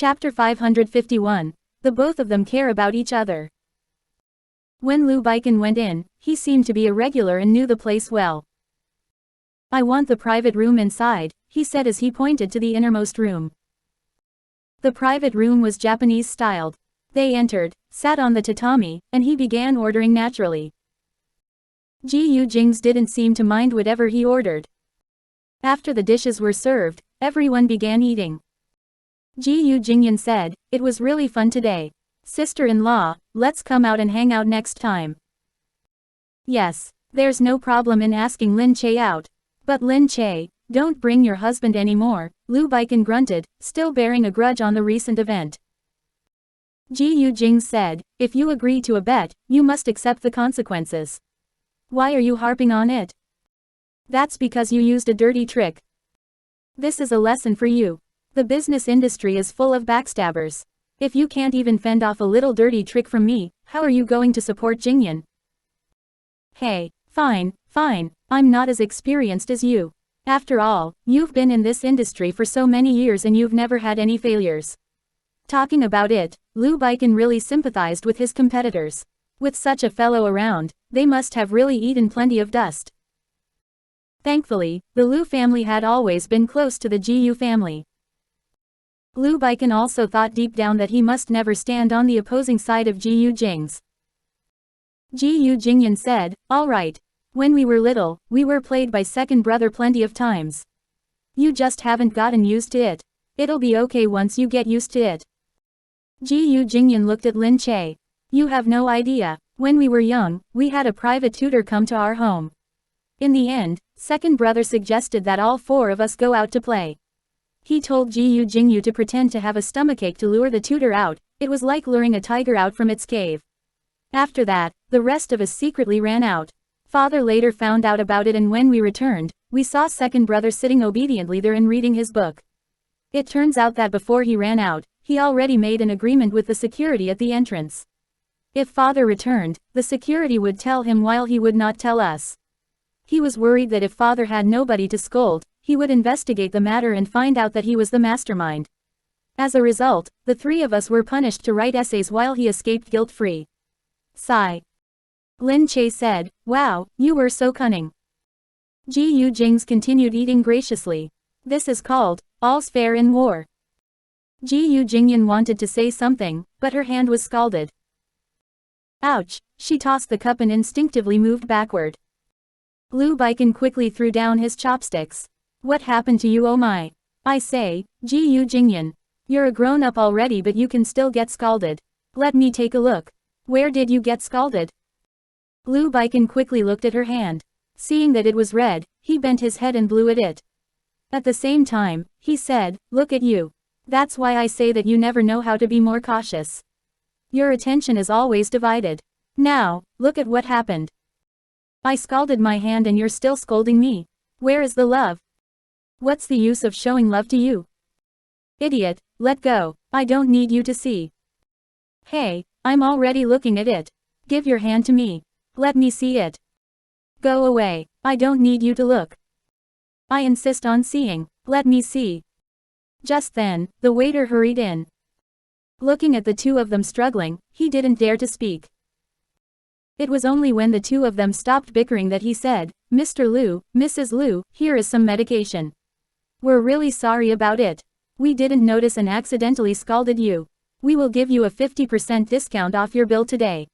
Chapter 551. The both of them care about each other. When Liu Baikan went in, he seemed to be a regular and knew the place well. "I want the private room inside," he said as he pointed to the innermost room. The private room was Japanese-styled. They entered, sat on the tatami, and he began ordering naturally. Gu Jingze didn't seem to mind whatever he ordered. After the dishes were served, everyone began eating. Gu Jingyan said, "It was really fun today. Sister-in-law, let's come out and hang out next time." "Yes, there's no problem in asking Lin Che out. But Lin Che, don't bring your husband anymore," Liu Baikan grunted, still bearing a grudge on the recent event. Gu Jingze said, "If you agree to a bet, you must accept the consequences. Why are you harping on it?" "That's because you used a dirty trick. This is a lesson for you. The business industry is full of backstabbers. If you can't even fend off a little dirty trick from me, how are you going to support Jingyan?" "Hey, fine, I'm not as experienced as you. After all, you've been in this industry for so many years and you've never had any failures." Talking about it, Liu Baikan really sympathized with his competitors. With such a fellow around, they must have really eaten plenty of dust. Thankfully, the Liu family had always been close to the Gu family. Liu Baikan also thought deep down that he must never stand on the opposing side of Gu Jingze. Gu Jingyan said, "All right. When we were little, we were played by second brother plenty of times. You just haven't gotten used to it. It'll be okay once you get used to it." Gu Jingyan looked at Lin Che. "You have no idea. When we were young, we had a private tutor come to our home. In the end, second brother suggested that all four of us go out to play. He told Gu Jingyu to pretend to have a stomachache to lure the tutor out. It was like luring a tiger out from its cave. After that, the rest of us secretly ran out. Father later found out about it and when we returned, we saw second brother sitting obediently there and reading his book. It turns out that before he ran out, he already made an agreement with the security at the entrance. If father returned, the security would tell him while he would not tell us. He was worried that if father had nobody to scold, he would investigate the matter and find out that he was the mastermind. As a result, the three of us were punished to write essays while he escaped guilt-free." Sigh. Lin Che said, "Wow, you were so cunning." Gu Jingze continued eating graciously. "This is called, all's fair in war." Gu Jingyan wanted to say something, but her hand was scalded. Ouch, she tossed the cup and instinctively moved backward. Liu Baikan quickly threw down his chopsticks. "What happened to you, oh my? I say, Gu Jingyan. You're a grown-up already but you can still get scalded. Let me take a look. Where did you get scalded?" Liu Baikan quickly looked at her hand. Seeing that it was red, he bent his head and blew at it. At the same time, he said, "Look at you. That's why I say that you never know how to be more cautious. Your attention is always divided. Now, look at what happened. I scalded my hand and you're still scolding me. Where is the love? What's the use of showing love to you? Idiot, let go, I don't need you to see." "Hey, I'm already looking at it. Give your hand to me. Let me see it." "Go away, I don't need you to look. I insist on seeing, let me see." Just then, the waiter hurried in. Looking at the two of them struggling, he didn't dare to speak. It was only when the two of them stopped bickering that he said, "Mr. Liu, Mrs. Liu, here is some medication. We're really sorry about it. We didn't notice and accidentally scalded you. We will give you a 50% discount off your bill today."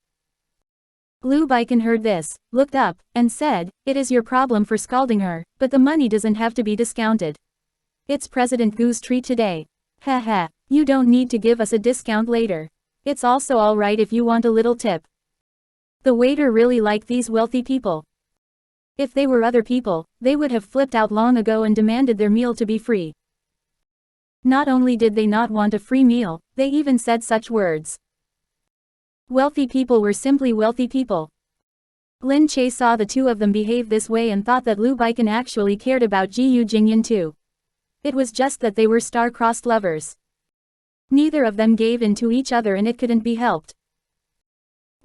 Liu Baikan heard this, looked up, and said, "It is your problem for scalding her, but the money doesn't have to be discounted. It's President Gu's treat today. Haha, you don't need to give us a discount later. It's also alright if you want a little tip." The waiter really liked these wealthy people. If they were other people, they would have flipped out long ago and demanded their meal to be free. Not only did they not want a free meal, they even said such words. Wealthy people were simply wealthy people. Lin Che saw the two of them behave this way and thought that Liu Baikan actually cared about Gu Jingyan too. It was just that they were star-crossed lovers. Neither of them gave in to each other and it couldn't be helped.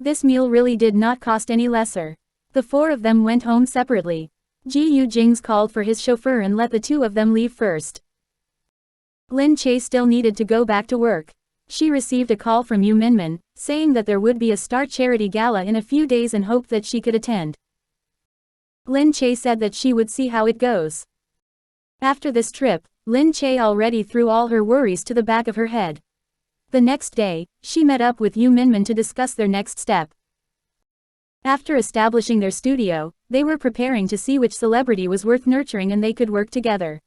This meal really did not cost any lesser. The four of them went home separately. Gu Jingze called for his chauffeur and let the two of them leave first. Lin Che still needed to go back to work. She received a call from Yu Minmin, saying that there would be a star charity gala in a few days and hoped that she could attend. Lin Che said that she would see how it goes. After this trip, Lin Che already threw all her worries to the back of her head. The next day, she met up with Yu Minmin to discuss their next step. After establishing their studio, they were preparing to see which celebrity was worth nurturing and they could work together.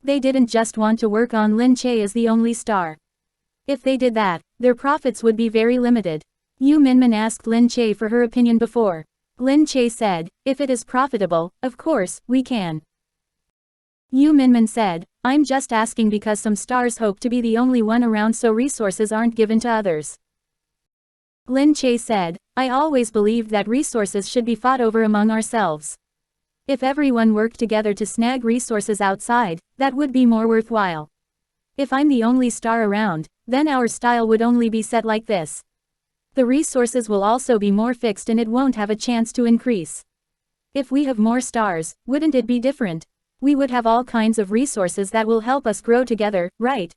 They didn't just want to work on Lin Che as the only star. If they did that, their profits would be very limited. Yu Minmin asked Lin Che for her opinion before. Lin Che said, if it is profitable, of course, we can. Yu Minmin said, I'm just asking because some stars hope to be the only one around so resources aren't given to others. Lin Che said, I always believed that resources should be fought over among ourselves. If everyone worked together to snag resources outside, that would be more worthwhile. If I'm the only star around, then our style would only be set like this. The resources will also be more fixed and it won't have a chance to increase. If we have more stars, wouldn't it be different? We would have all kinds of resources that will help us grow together, right?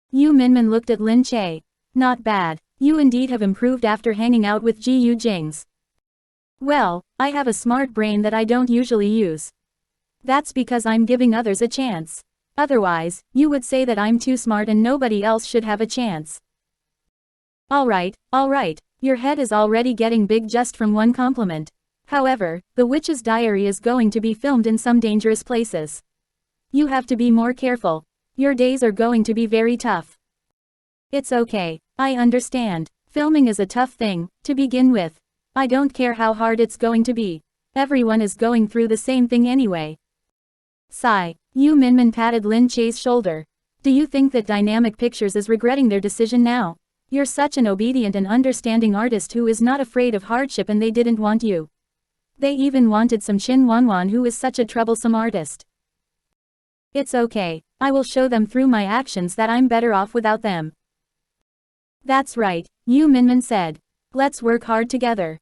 Yu Minmin looked at Lin Che. Not bad. You indeed have improved after hanging out with Gu Jingze. Well, I have a smart brain that I don't usually use. That's because I'm giving others a chance. Otherwise, you would say that I'm too smart and nobody else should have a chance. Alright, your head is already getting big just from one compliment. However, the witch's diary is going to be filmed in some dangerous places. You have to be more careful. Your days are going to be very tough. It's okay, I understand. Filming is a tough thing, to begin with. I don't care how hard it's going to be. Everyone is going through the same thing anyway. Sigh. Yu Minmin patted Lin Che's shoulder. Do you think that Dynamic Pictures is regretting their decision now? You're such an obedient and understanding artist who is not afraid of hardship and they didn't want you. They even wanted some Chin Wanwan who is such a troublesome artist. It's okay, I will show them through my actions that I'm better off without them. That's right, Yu Minmin said. Let's work hard together.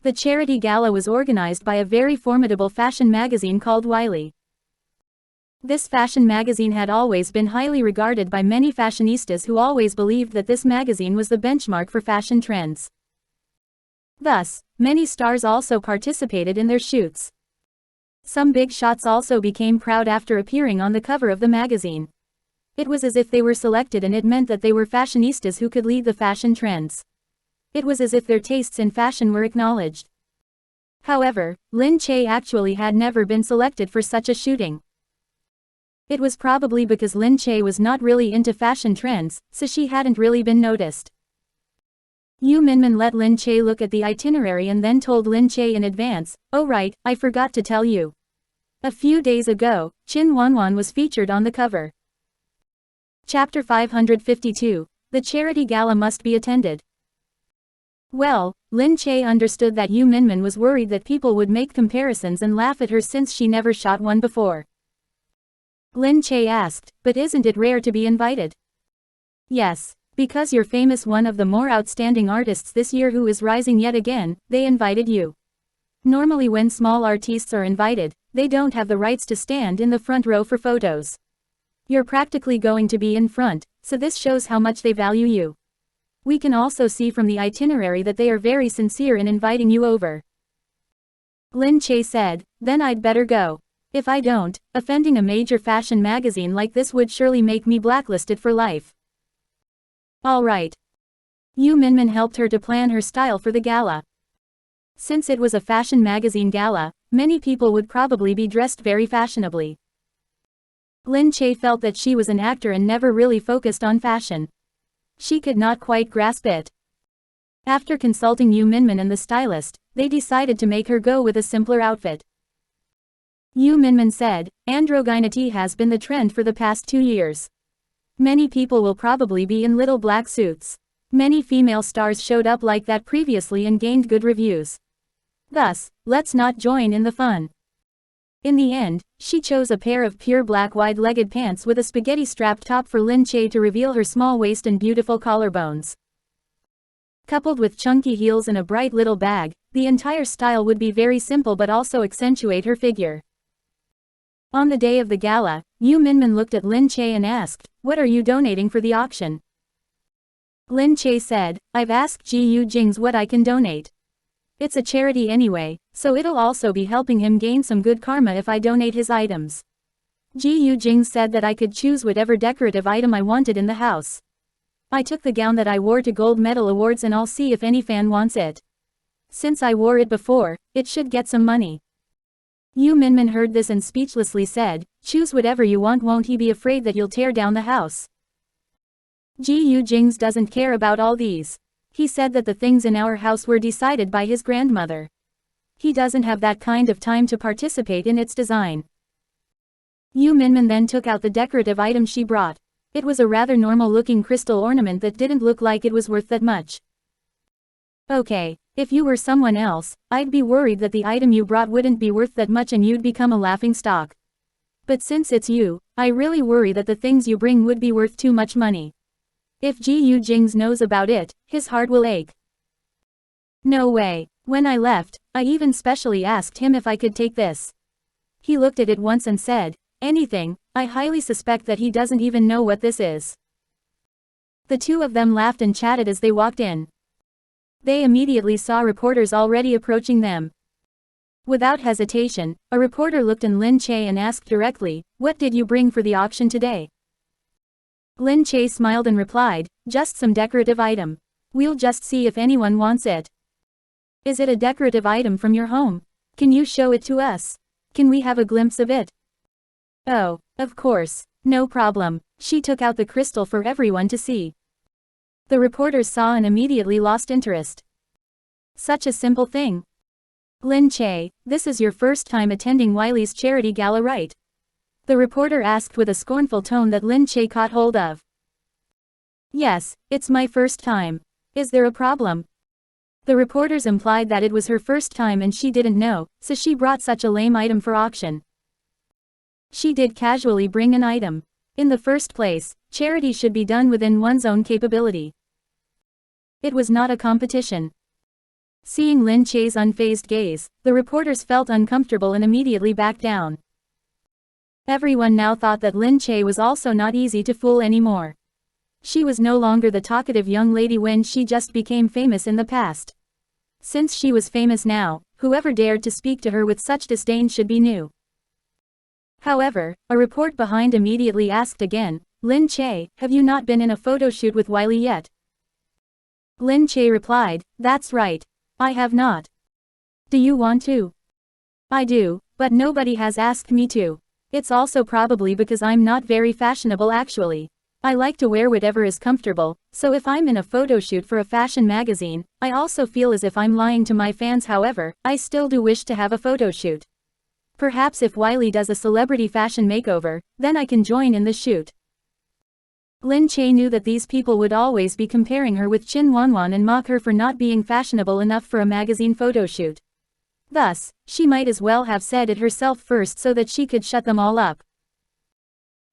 The charity gala was organized by a very formidable fashion magazine called Whirlwind. This fashion magazine had always been highly regarded by many fashionistas who always believed that this magazine was the benchmark for fashion trends. Thus, many stars also participated in their shoots. Some big shots also became proud after appearing on the cover of the magazine. It was as if they were selected and it meant that they were fashionistas who could lead the fashion trends. It was as if their tastes in fashion were acknowledged. However, Lin Che actually had never been selected for such a shooting. It was probably because Lin Che was not really into fashion trends, so she hadn't really been noticed. Yu Minmin let Lin Che look at the itinerary and then told Lin Che in advance, oh right, I forgot to tell you. A few days ago, Chin Wanwan was featured on the cover. Chapter 552, The Charity Gala Must Be Attended. Well, Lin Che understood that Yu Minmin was worried that people would make comparisons and laugh at her since she never shot one before. Lin Che asked, but isn't it rare to be invited? Yes, because you're famous, one of the more outstanding artists this year who is rising yet again, they invited you. Normally when small artists are invited, they don't have the rights to stand in the front row for photos. You're practically going to be in front, so this shows how much they value you. We can also see from the itinerary that they are very sincere in inviting you over. Lin Che said, then I'd better go. If I don't, offending a major fashion magazine like this would surely make me blacklisted for life. Alright. Yu Minmin helped her to plan her style for the gala. Since it was a fashion magazine gala, many people would probably be dressed very fashionably. Lin Che felt that she was an actor and never really focused on fashion. She could not quite grasp it. After consulting Yu Minmin and the stylist, they decided to make her go with a simpler outfit. Yu Minmin said, androgynity has been the trend for the past 2 years. Many people will probably be in little black suits. Many female stars showed up like that previously and gained good reviews. Thus, let's not join in the fun. In the end, she chose a pair of pure black wide-legged pants with a spaghetti-strapped top for Lin Che to reveal her small waist and beautiful collarbones. Coupled with chunky heels and a bright little bag, the entire style would be very simple but also accentuate her figure. On the day of the gala, Yu Minmin looked at Lin Che and asked, "What are you donating for the auction?" Lin Che said, "I've asked Gu Jingze what I can donate. It's a charity anyway, so it'll also be helping him gain some good karma if I donate his items. Gu Jingze said that I could choose whatever decorative item I wanted in the house. I took the gown that I wore to Gold Medal Awards and I'll see if any fan wants it. Since I wore it before, it should get some money." Yu Minmin heard this and speechlessly said, "Choose whatever you want, won't he be afraid that you'll tear down the house?" Gu Jingze doesn't care about all these. He said that the things in our house were decided by his grandmother. He doesn't have that kind of time to participate in its design. Yu Minmin then took out the decorative item she brought. It was a rather normal-looking crystal ornament that didn't look like it was worth that much. "Okay, if you were someone else, I'd be worried that the item you brought wouldn't be worth that much and you'd become a laughingstock. But since it's you, I really worry that the things you bring would be worth too much money. If Gu Jingze knows about it, his heart will ache." "No way. When I left, I even specially asked him if I could take this. He looked at it once and said, 'Anything.' I highly suspect that he doesn't even know what this is." The two of them laughed and chatted as they walked in. They immediately saw reporters already approaching them. Without hesitation, a reporter looked at Lin Che and asked directly, "What did you bring for the auction today?" Lin Che smiled and replied, "Just some decorative item. We'll just see if anyone wants it." "Is it a decorative item from your home? Can you show it to us? Can we have a glimpse of it?" "Oh, of course. No problem." She took out the crystal for everyone to see. The reporters saw and immediately lost interest. "Such a simple thing. Lin Che, this is your first time attending Wiley's charity gala, right?" The reporter asked with a scornful tone that Lin Che caught hold of. "Yes, it's my first time. Is there a problem?" The reporters implied that it was her first time and she didn't know, so she brought such a lame item for auction. She did casually bring an item. In the first place, charity should be done within one's own capability. It was not a competition. Seeing Lin Che's unfazed gaze, the reporters felt uncomfortable and immediately backed down. Everyone now thought that Lin Che was also not easy to fool anymore. She was no longer the talkative young lady when she just became famous in the past. Since she was famous now, whoever dared to speak to her with such disdain should be new. However, a report behind immediately asked again, "Lin Che, have you not been in a photo shoot with Wiley yet?" Lin Che replied, "That's right. I have not. Do you want to?" "I do, but nobody has asked me to. It's also probably because I'm not very fashionable actually. I like to wear whatever is comfortable, so if I'm in a photo shoot for a fashion magazine, I also feel as if I'm lying to my fans. However, I still do wish to have a photo shoot. Perhaps if Wiley does a celebrity fashion makeover, then I can join in the shoot." Lin Che knew that these people would always be comparing her with Qin Wanwan and mock her for not being fashionable enough for a magazine photo shoot. Thus, she might as well have said it herself first so that she could shut them all up.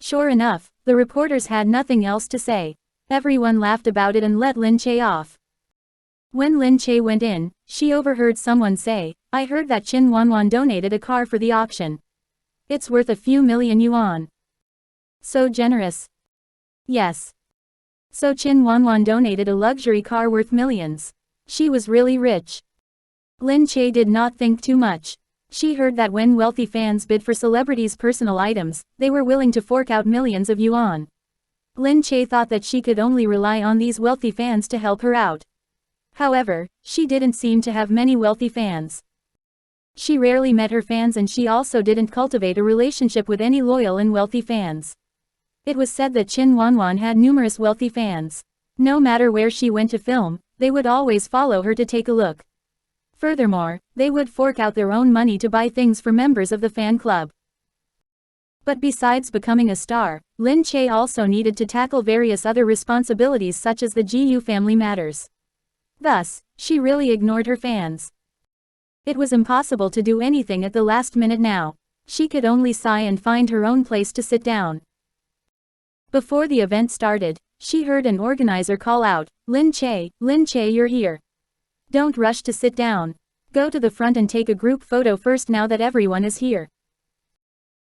Sure enough, the reporters had nothing else to say. Everyone laughed about it and let Lin Che off. When Lin Che went in, she overheard someone say, "I heard that Qin Wanwan donated a car for the auction. It's worth a few million yuan. So generous." Yes. So Qin Wanwan donated a luxury car worth millions. She was really rich. Lin Che did not think too much. She heard that when wealthy fans bid for celebrities' personal items, they were willing to fork out millions of yuan. Lin Che thought that she could only rely on these wealthy fans to help her out. However, she didn't seem to have many wealthy fans. She rarely met her fans and she also didn't cultivate a relationship with any loyal and wealthy fans. It was said that Qin Wanwan had numerous wealthy fans. No matter where she went to film, they would always follow her to take a look. Furthermore, they would fork out their own money to buy things for members of the fan club. But besides becoming a star, Lin Che also needed to tackle various other responsibilities such as the Gu family matters. Thus, she really ignored her fans. It was impossible to do anything at the last minute now. She could only sigh and find her own place to sit down. Before the event started, she heard an organizer call out, Lin Che, you're here. Don't rush to sit down. Go to the front and take a group photo first now that everyone is here."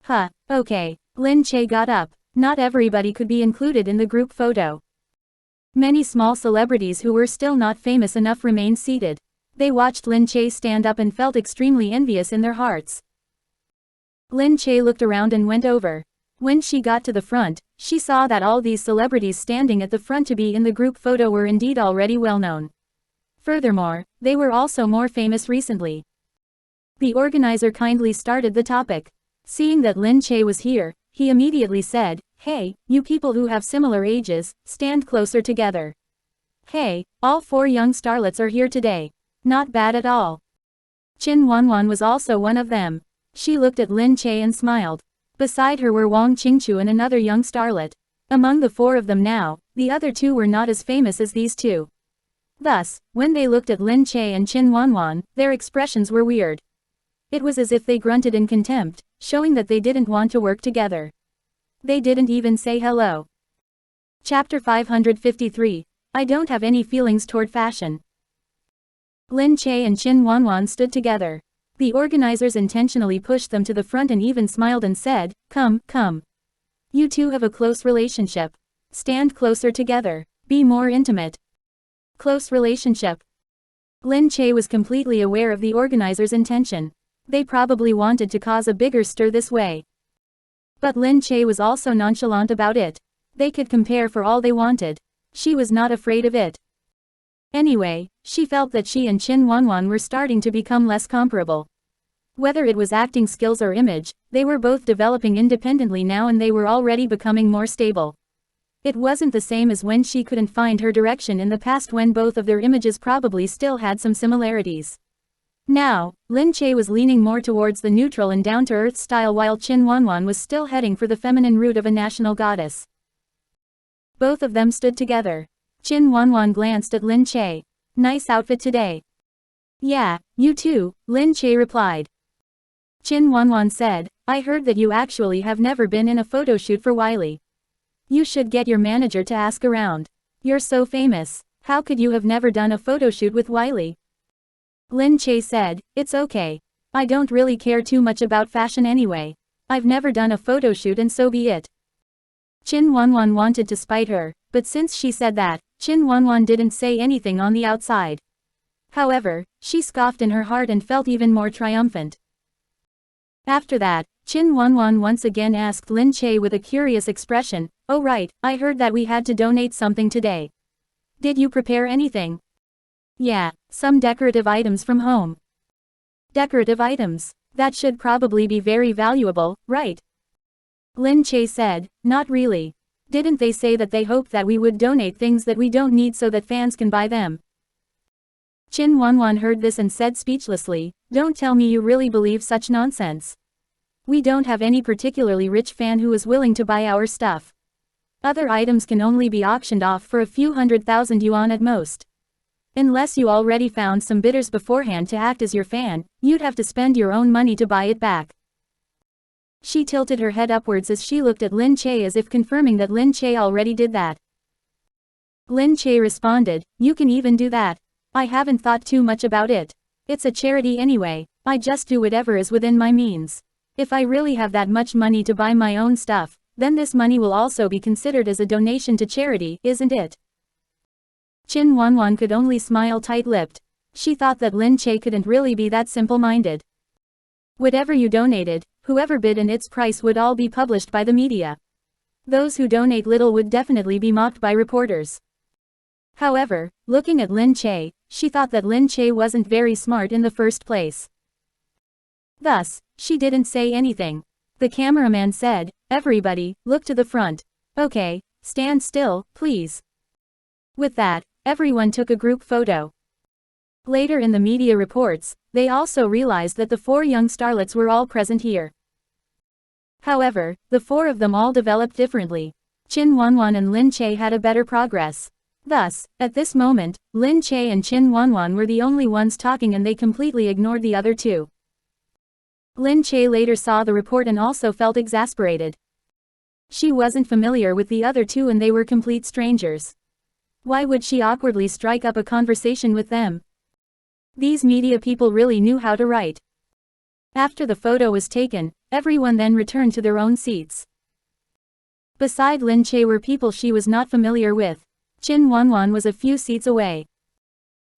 Huh, okay. Lin Che got up. Not everybody could be included in the group photo. Many small celebrities who were still not famous enough remained seated. They watched Lin Che stand up and felt extremely envious in their hearts. Lin Che looked around and went over. When she got to the front, she saw that all these celebrities standing at the front to be in the group photo were indeed already well known. Furthermore, they were also more famous recently. The organizer kindly started the topic. Seeing that Lin Che was here, he immediately said, "Hey, you people who have similar ages, stand closer together. Hey, all 4 young starlets are here today. Not bad at all." Qin Wanwan was also one of them. She looked at Lin Che and smiled. Beside her were Wang Qingchu and another young starlet. Among the 4 of them now, the other 2 were not as famous as these 2. Thus, when they looked at Lin Che and Qin Wanwan, their expressions were weird. It was as if they grunted in contempt, showing that they didn't want to work together. They didn't even say hello. Chapter 553. I don't have any feelings toward fashion. Lin Che and Qin Wanwan stood together. The organizers intentionally pushed them to the front and even smiled and said, "Come, come. You two have a close relationship. Stand closer together. Be more intimate." Close relationship. Lin Che was completely aware of the organizers' intention. They probably wanted to cause a bigger stir this way. But Lin Che was also nonchalant about it. They could compare for all they wanted. She was not afraid of it. Anyway, she felt that she and Qin Wanwan were starting to become less comparable. Whether it was acting skills or image, they were both developing independently now and they were already becoming more stable. It wasn't the same as when she couldn't find her direction in the past when both of their images probably still had some similarities. Now, Lin Che was leaning more towards the neutral and down-to-earth style while Qin Wanwan was still heading for the feminine route of a national goddess. Both of them stood together. Qin Wanwan glanced at Lin Che. "Nice outfit today." "Yeah, you too," Lin Che replied. Qin Wanwan said, "I heard that you actually have never been in a photo shoot for Wiley. You should get your manager to ask around. You're so famous. How could you have never done a photo shoot with Wiley?" Lin Che said, "It's okay. I don't really care too much about fashion anyway. I've never done a photo shoot and so be it." Qin Wanwan wanted to spite her, but since she said that, Qin Wanwan didn't say anything on the outside. However, she scoffed in her heart and felt even more triumphant. After that, Qin Wanwan once again asked Lin Che with a curious expression, "Oh right, I heard that we had to donate something today. Did you prepare anything?" "Yeah, some decorative items from home." "Decorative items? That should probably be very valuable, right?" Lin Che said, "Not really. Didn't they say that they hoped that we would donate things that we don't need so that fans can buy them?" Qin Wanwan heard this and said speechlessly, "Don't tell me you really believe such nonsense. We don't have any particularly rich fan who is willing to buy our stuff. Other items can only be auctioned off for a few 100,000 yuan at most. Unless you already found some bidders beforehand to act as your fan, you'd have to spend your own money to buy it back." She tilted her head upwards as she looked at Lin Che as if confirming that Lin Che already did that. Lin Che responded, "You can even do that. I haven't thought too much about it. It's a charity anyway, I just do whatever is within my means. If I really have that much money to buy my own stuff, then this money will also be considered as a donation to charity, isn't it?" Qin Wanwan could only smile tight-lipped. She thought that Lin Che couldn't really be that simple-minded. Whatever you donated, whoever bid and its price would all be published by the media. Those who donate little would definitely be mocked by reporters. However, looking at Lin Che, she thought that Lin Che wasn't very smart in the first place. Thus, she didn't say anything. The cameraman said, "Everybody, look to the front. Okay, stand still, please." With that, everyone took a group photo. Later in the media reports, they also realized that the 4 young starlets were all present here. However, the 4 of them all developed differently. Qin Wanwan and Lin Che had a better progress. Thus, at this moment, Lin Che and Qin Wanwan were the only ones talking and they completely ignored the other 2. Lin Che later saw the report and also felt exasperated. She wasn't familiar with the other 2 and they were complete strangers. Why would she awkwardly strike up a conversation with them? These media people really knew how to write. After the photo was taken, everyone then returned to their own seats. Beside Lin Che were people she was not familiar with. Qin Wanwan was a few seats away.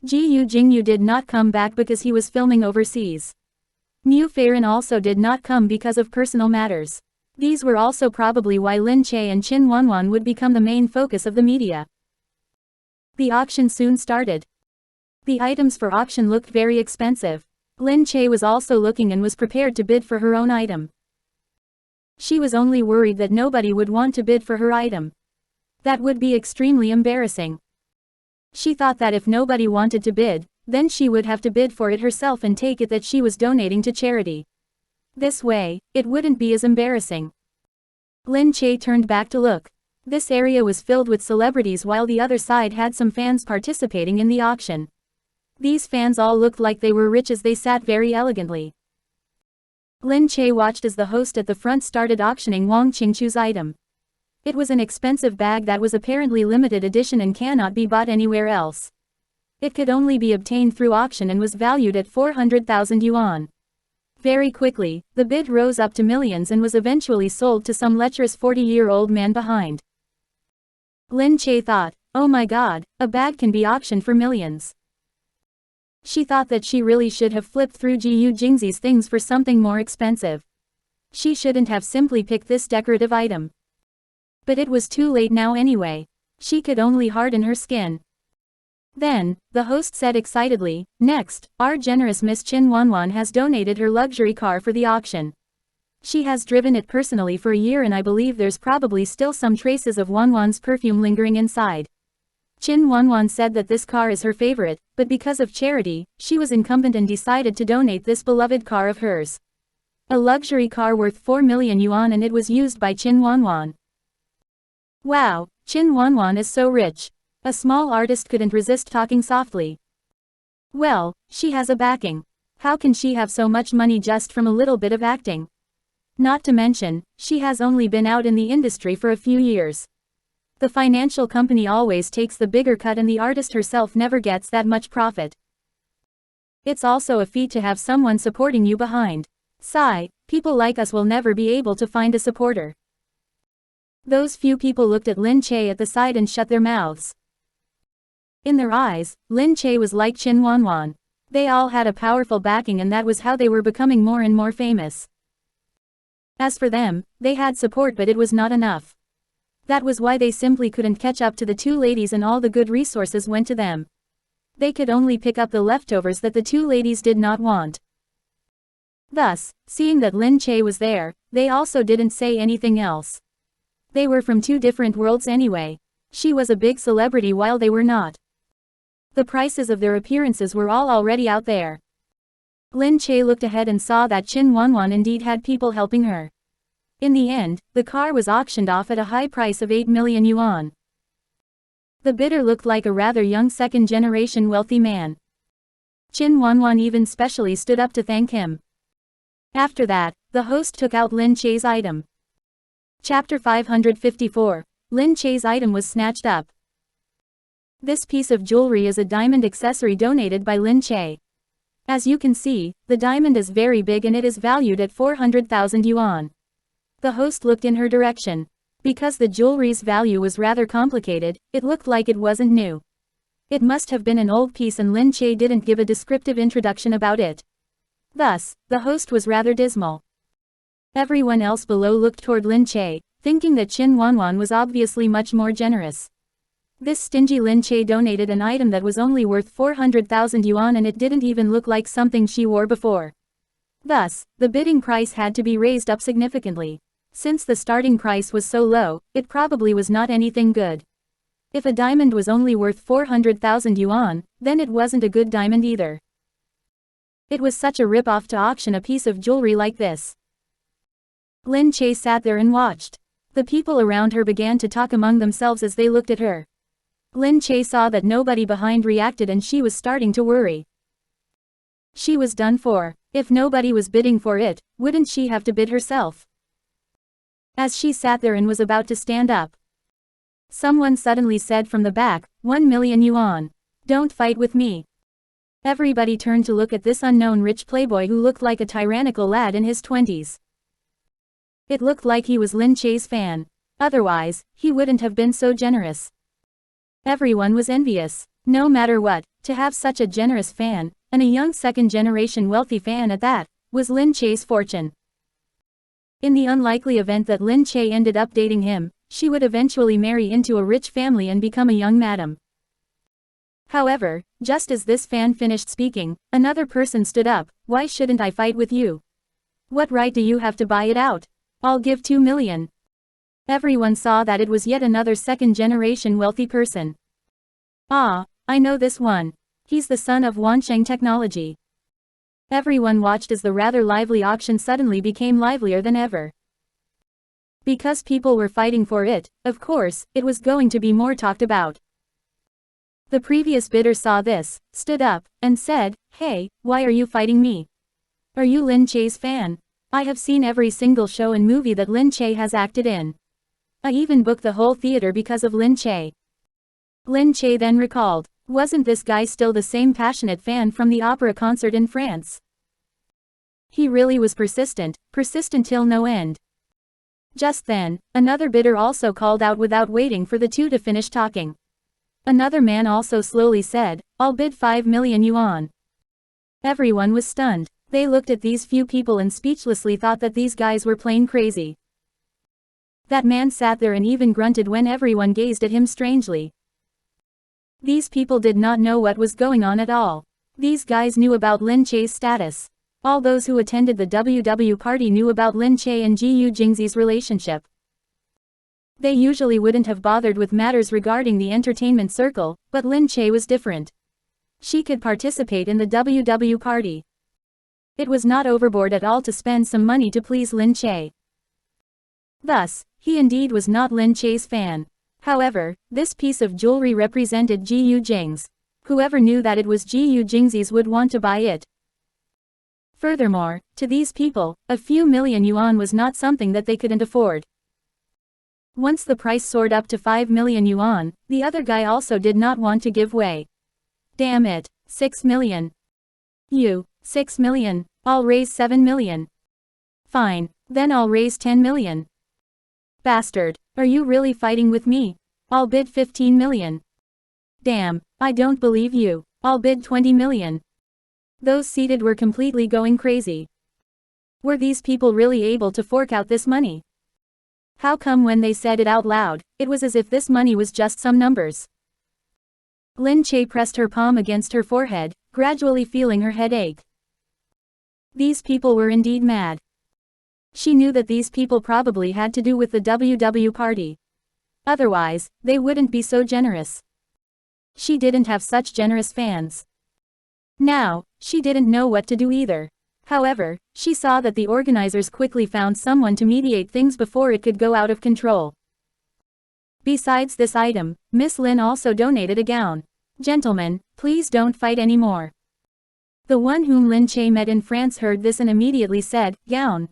Gu Jingze did not come back because he was filming overseas. Mu Feiran also did not come because of personal matters. These were also probably why Lin Che and Qin Wanwan would become the main focus of the media. The auction soon started. The items for auction looked very expensive. Lin Che was also looking and was prepared to bid for her own item. She was only worried that nobody would want to bid for her item. That would be extremely embarrassing. She thought that if nobody wanted to bid, then she would have to bid for it herself and take it that she was donating to charity. This way, it wouldn't be as embarrassing. Lin Che turned back to look. This area was filled with celebrities while the other side had some fans participating in the auction. These fans all looked like they were rich as they sat very elegantly. Lin Che watched as the host at the front started auctioning Wang Qingchu's item. It was an expensive bag that was apparently limited edition and cannot be bought anywhere else. It could only be obtained through auction and was valued at 400,000 yuan. Very quickly, the bid rose up to millions and was eventually sold to some lecherous 40-year-old man behind. Lin Che thought, oh my god, a bag can be auctioned for millions. She thought that she really should have flipped through Gu Jingze's things for something more expensive. She shouldn't have simply picked this decorative item. But it was too late now anyway. She could only harden her skin. Then, the host said excitedly, next, our generous Miss Qin Wanwan has donated her luxury car for the auction. She has driven it personally for a year and I believe there's probably still some traces of Wanwan's perfume lingering inside. Qin Wanwan said that this car is her favorite, but because of charity, she was incumbent and decided to donate this beloved car of hers. A luxury car worth 4 million yuan and it was used by Qin Wanwan. Wow, Qin Wanwan is so rich. A small artist couldn't resist talking softly. Well, she has a backing. How can she have so much money just from a little bit of acting? Not to mention, she has only been out in the industry for a few years. The financial company always takes the bigger cut and the artist herself never gets that much profit. It's also a feat to have someone supporting you behind. Sigh, people like us will never be able to find a supporter. Those few people looked at Lin Che at the side and shut their mouths. In their eyes, Lin Che was like Qin Wanwan. They all had a powerful backing and that was how they were becoming more and more famous. As for them, they had support but it was not enough. That was why they simply couldn't catch up to the two ladies and all the good resources went to them. They could only pick up the leftovers that the two ladies did not want. Thus, seeing that Lin Che was there, they also didn't say anything else. They were from two different worlds anyway. She was a big celebrity while they were not. The prices of their appearances were all already out there. Lin Che looked ahead and saw that Qin Wanwan indeed had people helping her. In the end, the car was auctioned off at a high price of 8 million yuan. The bidder looked like a rather young second-generation wealthy man. Qin Wanwan even specially stood up to thank him. After that, the host took out Lin Che's item. Chapter 554. Lin Che's item was snatched up. This piece of jewelry is a diamond accessory donated by Lin Che. As you can see, the diamond is very big and it is valued at 400,000 yuan. The host looked in her direction. Because the jewelry's value was rather complicated, it looked like it wasn't new. It must have been an old piece and Lin Che didn't give a descriptive introduction about it. Thus, the host was rather dismal. Everyone else below looked toward Lin Che, thinking that Qin Wanwan was obviously much more generous. This stingy Lin Che donated an item that was only worth 400,000 yuan and it didn't even look like something she wore before. Thus, the bidding price had to be raised up significantly. Since the starting price was so low, it probably was not anything good. If a diamond was only worth 400,000 yuan, then it wasn't a good diamond either. It was such a rip-off to auction a piece of jewelry like this. Lin Che sat there and watched. The people around her began to talk among themselves as they looked at her. Lin Che saw that nobody behind reacted and she was starting to worry. She was done for. If nobody was bidding for it, wouldn't she have to bid herself? As she sat there and was about to stand up, someone suddenly said from the back, 1 million yuan. Don't fight with me. Everybody turned to look at this unknown rich playboy who looked like a tyrannical lad in his 20s. It looked like he was Lin Che's fan. Otherwise, he wouldn't have been so generous. Everyone was envious. No matter what, to have such a generous fan, and a young second-generation wealthy fan at that, was Lin Che's fortune. In the unlikely event that Lin Che ended up dating him, she would eventually marry into a rich family and become a young madam. However, just as this fan finished speaking, another person stood up. Why shouldn't I fight with you? What right do you have to buy it out? I'll give 2 million. Everyone saw that it was yet another second-generation wealthy person. Ah, I know this one. He's the son of Wansheng Technology. Everyone watched as the rather lively auction suddenly became livelier than ever. Because people were fighting for it, of course, it was going to be more talked about. The previous bidder saw this, stood up, and said, "Hey, why are you fighting me? Are you Lin Che's fan? I have seen every single show and movie that Lin Che has acted in. I even booked the whole theater because of Lin Che." Lin Che then recalled, wasn't this guy still the same passionate fan from the opera concert in France? He really was persistent till no end. Just then, another bidder also called out without waiting for the two to finish talking. Another man also slowly said, "I'll bid 5 million yuan." Everyone was stunned. They looked at these few people and speechlessly thought that these guys were plain crazy. That man sat there and even grunted when everyone gazed at him strangely. These people did not know what was going on at all. These guys knew about Lin Che's status. All those who attended the WW party knew about Lin Che and Gu Jingze's relationship. They usually wouldn't have bothered with matters regarding the entertainment circle, but Lin Che was different. She could participate in the WW party. It was not overboard at all to spend some money to please Lin Che. Thus, he indeed was not Lin Che's fan. However, this piece of jewelry represented Gu Jingze. Whoever knew that it was Gu Jingze's would want to buy it. Furthermore, to these people, a few million yuan was not something that they couldn't afford. Once the price soared up to 5 million yuan, the other guy also did not want to give way. Damn it, 6 million. 6 million, I'll raise 7 million. Fine, then I'll raise 10 million. Bastard, are you really fighting with me? I'll bid 15 million. Damn, I don't believe you, I'll bid 20 million. Those seated were completely going crazy. Were these people really able to fork out this money? How come when they said it out loud, it was as if this money was just some numbers? Lin Che pressed her palm against her forehead, gradually feeling her head ache. These people were indeed mad. She knew that these people probably had to do with the WW party. Otherwise, they wouldn't be so generous. She didn't have such generous fans. Now, she didn't know what to do either. However, she saw that the organizers quickly found someone to mediate things before it could go out of control. Besides this item, Miss Lin also donated a gown. Gentlemen, please don't fight anymore. The one whom Lin Che met in France heard this and immediately said, "Gown.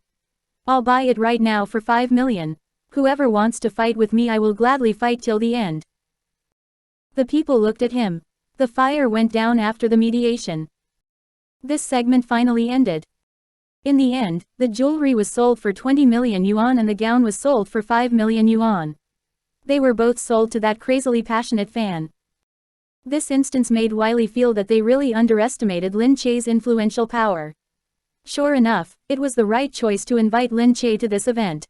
I'll buy it right now for 5 million. Whoever wants to fight with me I will gladly fight till the end." The people looked at him. The fire went down after the mediation. This segment finally ended. In the end, the jewelry was sold for 20 million yuan and the gown was sold for 5 million yuan. They were both sold to that crazily passionate fan. This instance made Wiley feel that they really underestimated Lin Che's influential power. Sure enough, it was the right choice to invite Lin Che to this event.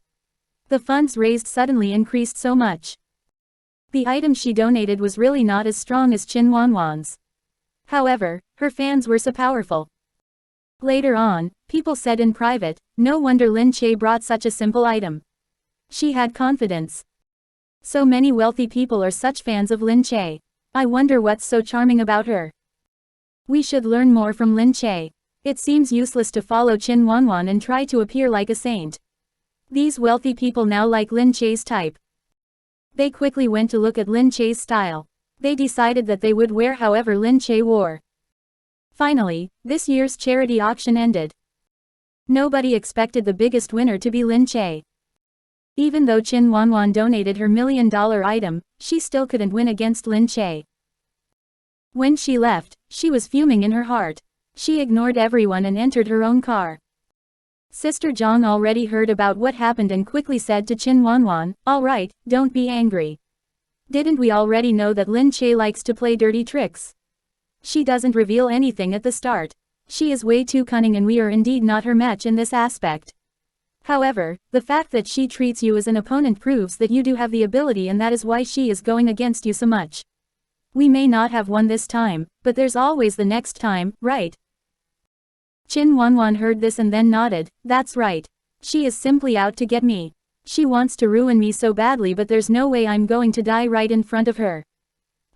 The funds raised suddenly increased so much. The item she donated was really not as strong as Qin Wanwan's. However, her fans were so powerful. Later on, people said in private, no wonder Lin Che brought such a simple item. She had confidence. So many wealthy people are such fans of Lin Che. I wonder what's so charming about her. We should learn more from Lin Che. It seems useless to follow Qin Wanwan and try to appear like a saint. These wealthy people now like Lin Che's type. They quickly went to look at Lin Che's style. They decided that they would wear however Lin Che wore. Finally, this year's charity auction ended. Nobody expected the biggest winner to be Lin Che. Even though Qin Wanwan donated her $1 million item, she still couldn't win against Lin Che. When she left, she was fuming in her heart. She ignored everyone and entered her own car. Sister Zhang already heard about what happened and quickly said to Qin Wanwan, "Alright, don't be angry. Didn't we already know that Lin Che likes to play dirty tricks? She doesn't reveal anything at the start. She is way too cunning and we are indeed not her match in this aspect. However, the fact that she treats you as an opponent proves that you do have the ability and that is why she is going against you so much. We may not have won this time, but there's always the next time, right?" Qin Wanwan heard this and then nodded, "That's right. She is simply out to get me. She wants to ruin me so badly but there's no way I'm going to die right in front of her.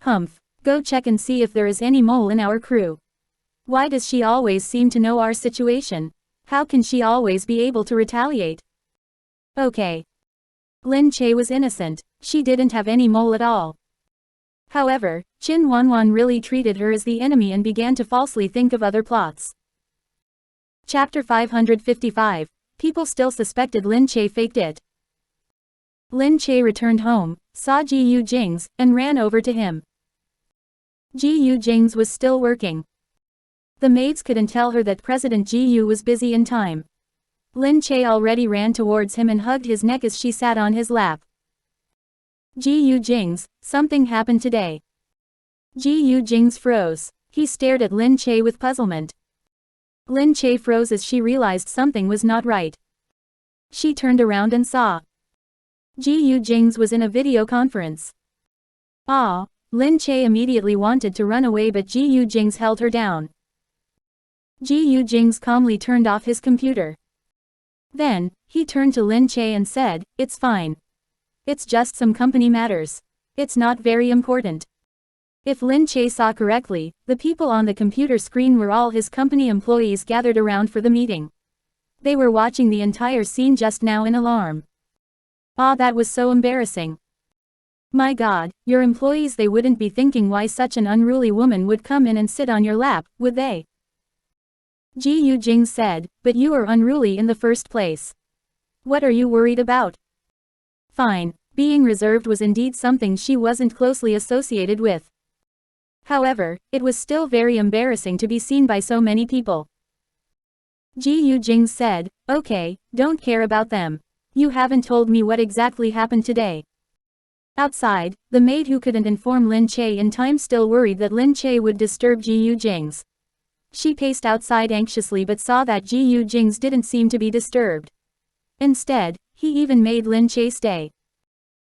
Humph. Go check and see if there is any mole in our crew. Why does she always seem to know our situation? How can she always be able to retaliate?" Okay. Lin Che was innocent. She didn't have any mole at all. However, Qin Wanwan really treated her as the enemy and began to falsely think of other plots. Chapter 555. People still suspected Lin Che faked it. Lin Che returned home, saw Gu Jingze, and ran over to him. Gu Jingze was still working. The maids couldn't tell her that President Gu was busy in time. Lin Che already ran towards him and hugged his neck as she sat on his lap. "Gu Jingze, something happened today." Gu Jingze froze. He stared at Lin Che with puzzlement. Lin Che froze as she realized something was not right. She turned around and saw Gu Jingze was in a video conference. Ah! Lin Che immediately wanted to run away but Gu Jingze held her down. Gu Jingze calmly turned off his computer. Then, he turned to Lin Che and said, "It's fine. It's just some company matters. It's not very important." If Lin Che saw correctly, the people on the computer screen were all his company employees gathered around for the meeting. They were watching the entire scene just now in alarm. Ah, that was so embarrassing. My God, your employees, they wouldn't be thinking why such an unruly woman would come in and sit on your lap, would they? Gu Jingze said, "But you are unruly in the first place. What are you worried about?" Fine. Being reserved was indeed something she wasn't closely associated with. However, it was still very embarrassing to be seen by so many people. Gu Jingze said, "Okay, don't care about them. You haven't told me what exactly happened today." Outside, the maid who couldn't inform Lin Che in time still worried that Lin Che would disturb Gu Jingze. She paced outside anxiously but saw that Gu Jingze didn't seem to be disturbed. Instead, he even made Lin Che stay.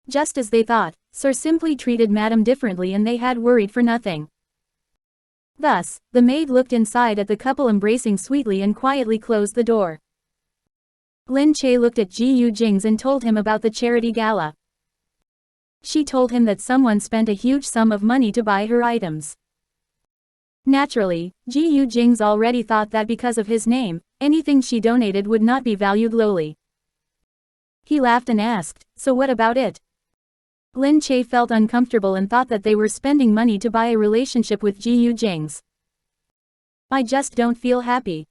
Just as they thought, Sir simply treated Madam differently and they had worried for nothing. Thus, the maid looked inside at the couple embracing sweetly and quietly closed the door. Lin Che looked at Gu Jingze and told him about the charity gala. She told him that someone spent a huge sum of money to buy her items. Naturally, Gu Jingze already thought that because of his name, anything she donated would not be valued lowly. He laughed and asked, "So what about it?" Lin Che felt uncomfortable and thought that they were spending money to buy a relationship with Gu Jingze. "I just don't feel happy."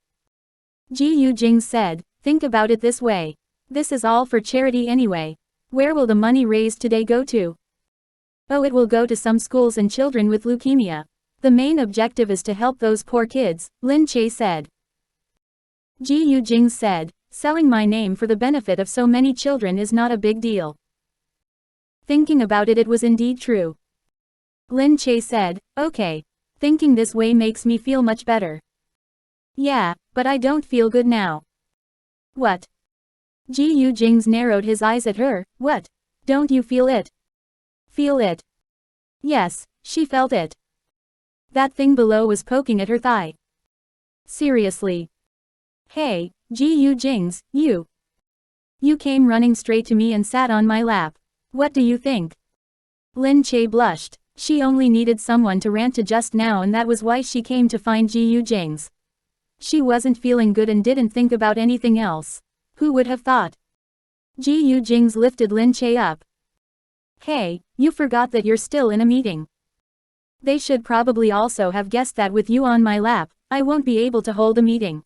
Gu Jingze said, "Think about it this way. This is all for charity anyway. Where will the money raised today go to?" "Oh, it will go to some schools and children with leukemia. The main objective is to help those poor kids," Lin Che said. Gu Jingze said, "Selling my name for the benefit of so many children is not a big deal." Thinking about it, it was indeed true. Lin Che said, "Okay. Thinking this way makes me feel much better." "Yeah, but I don't feel good now." "What?" Gu Jingze narrowed his eyes at her. "What? Don't you feel it?" "Feel it?" Yes, she felt it. That thing below was poking at her thigh. Seriously. "Hey, Gu Jingze, you came running straight to me and sat on my lap. What do you think?" Lin Che blushed. She only needed someone to rant to just now and that was why she came to find Gu Jingze. She wasn't feeling good and didn't think about anything else. Who would have thought? Gu Jingze lifted Lin Che up. "Hey, you forgot that you're still in a meeting. They should probably also have guessed that with you on my lap, I won't be able to hold a meeting."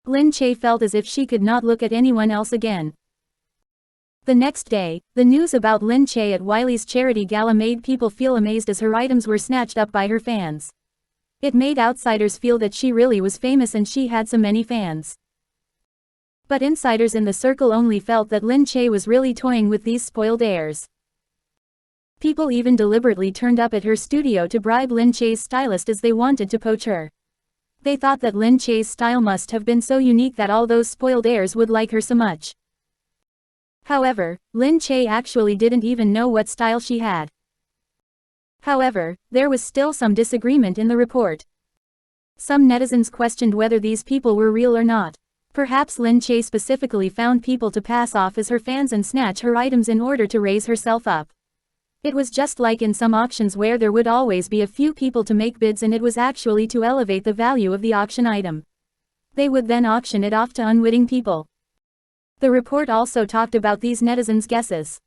Lin Che felt as if she could not look at anyone else again. The next day, the news about Lin Che at Wiley's charity gala made people feel amazed as her items were snatched up by her fans. It made outsiders feel that she really was famous and she had so many fans. But insiders in the circle only felt that Lin Che was really toying with these spoiled heirs. People even deliberately turned up at her studio to bribe Lin Che's stylist as they wanted to poach her. They thought that Lin Che's style must have been so unique that all those spoiled heirs would like her so much. However, Lin Che actually didn't even know what style she had. However, there was still some disagreement in the report. Some netizens questioned whether these people were real or not. Perhaps Lin Che specifically found people to pass off as her fans and snatch her items in order to raise herself up. It was just like in some auctions where there would always be a few people to make bids, and it was actually to elevate the value of the auction item. They would then auction it off to unwitting people. The report also talked about these netizens' guesses.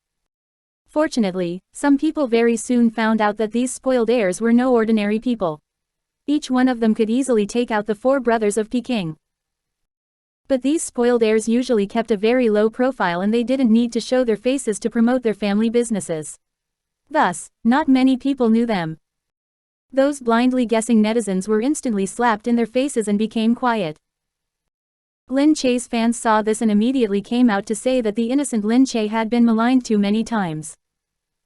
Fortunately, some people very soon found out that these spoiled heirs were no ordinary people. Each one of them could easily take out the 4 brothers of Peking. But these spoiled heirs usually kept a very low profile and they didn't need to show their faces to promote their family businesses. Thus, not many people knew them. Those blindly guessing netizens were instantly slapped in their faces and became quiet. Lin Che's fans saw this and immediately came out to say that the innocent Lin Che had been maligned too many times.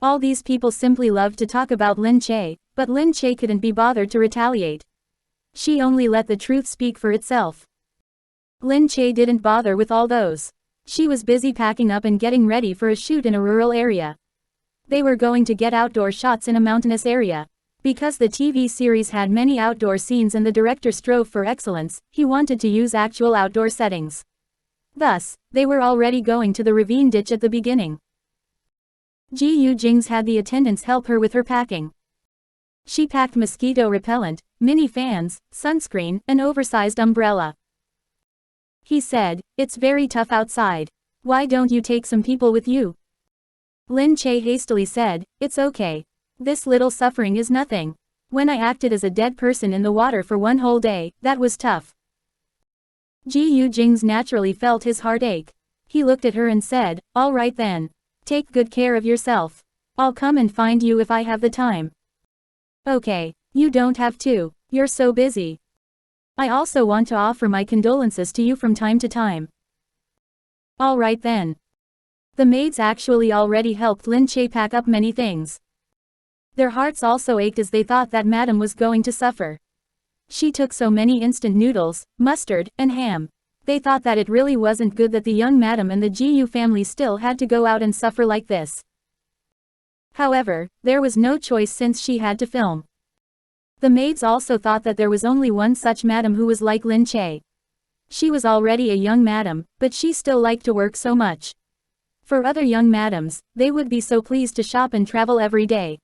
All these people simply loved to talk about Lin Che, but Lin Che couldn't be bothered to retaliate. She only let the truth speak for itself. Lin Che didn't bother with all those. She was busy packing up and getting ready for a shoot in a rural area. They were going to get outdoor shots in a mountainous area. Because the TV series had many outdoor scenes and the director strove for excellence, he wanted to use actual outdoor settings. Thus, they were already going to the ravine ditch at the beginning. Gu Jingze had the attendants help her with her packing. She packed mosquito repellent, mini fans, sunscreen, and oversized umbrella. He said, "It's very tough outside. Why don't you take some people with you?" Lin Che hastily said, "It's okay. This little suffering is nothing. When I acted as a dead person in the water for 1 whole day, that was tough." Gu Jingze naturally felt his heart ache. He looked at her and said, "All right then. Take good care of yourself. I'll come and find you if I have the time." "Okay, you don't have to. You're so busy. I also want to offer my condolences to you from time to time." "All right then." The maids actually already helped Lin Che pack up many things. Their hearts also ached as they thought that Madame was going to suffer. She took so many instant noodles, mustard, and ham. They thought that it really wasn't good that the young Madame and the Gu family still had to go out and suffer like this. However, there was no choice since she had to film. The maids also thought that there was only one such Madame who was like Lin Che. She was already a young Madame, but she still liked to work so much. For other young Madames, they would be so pleased to shop and travel every day.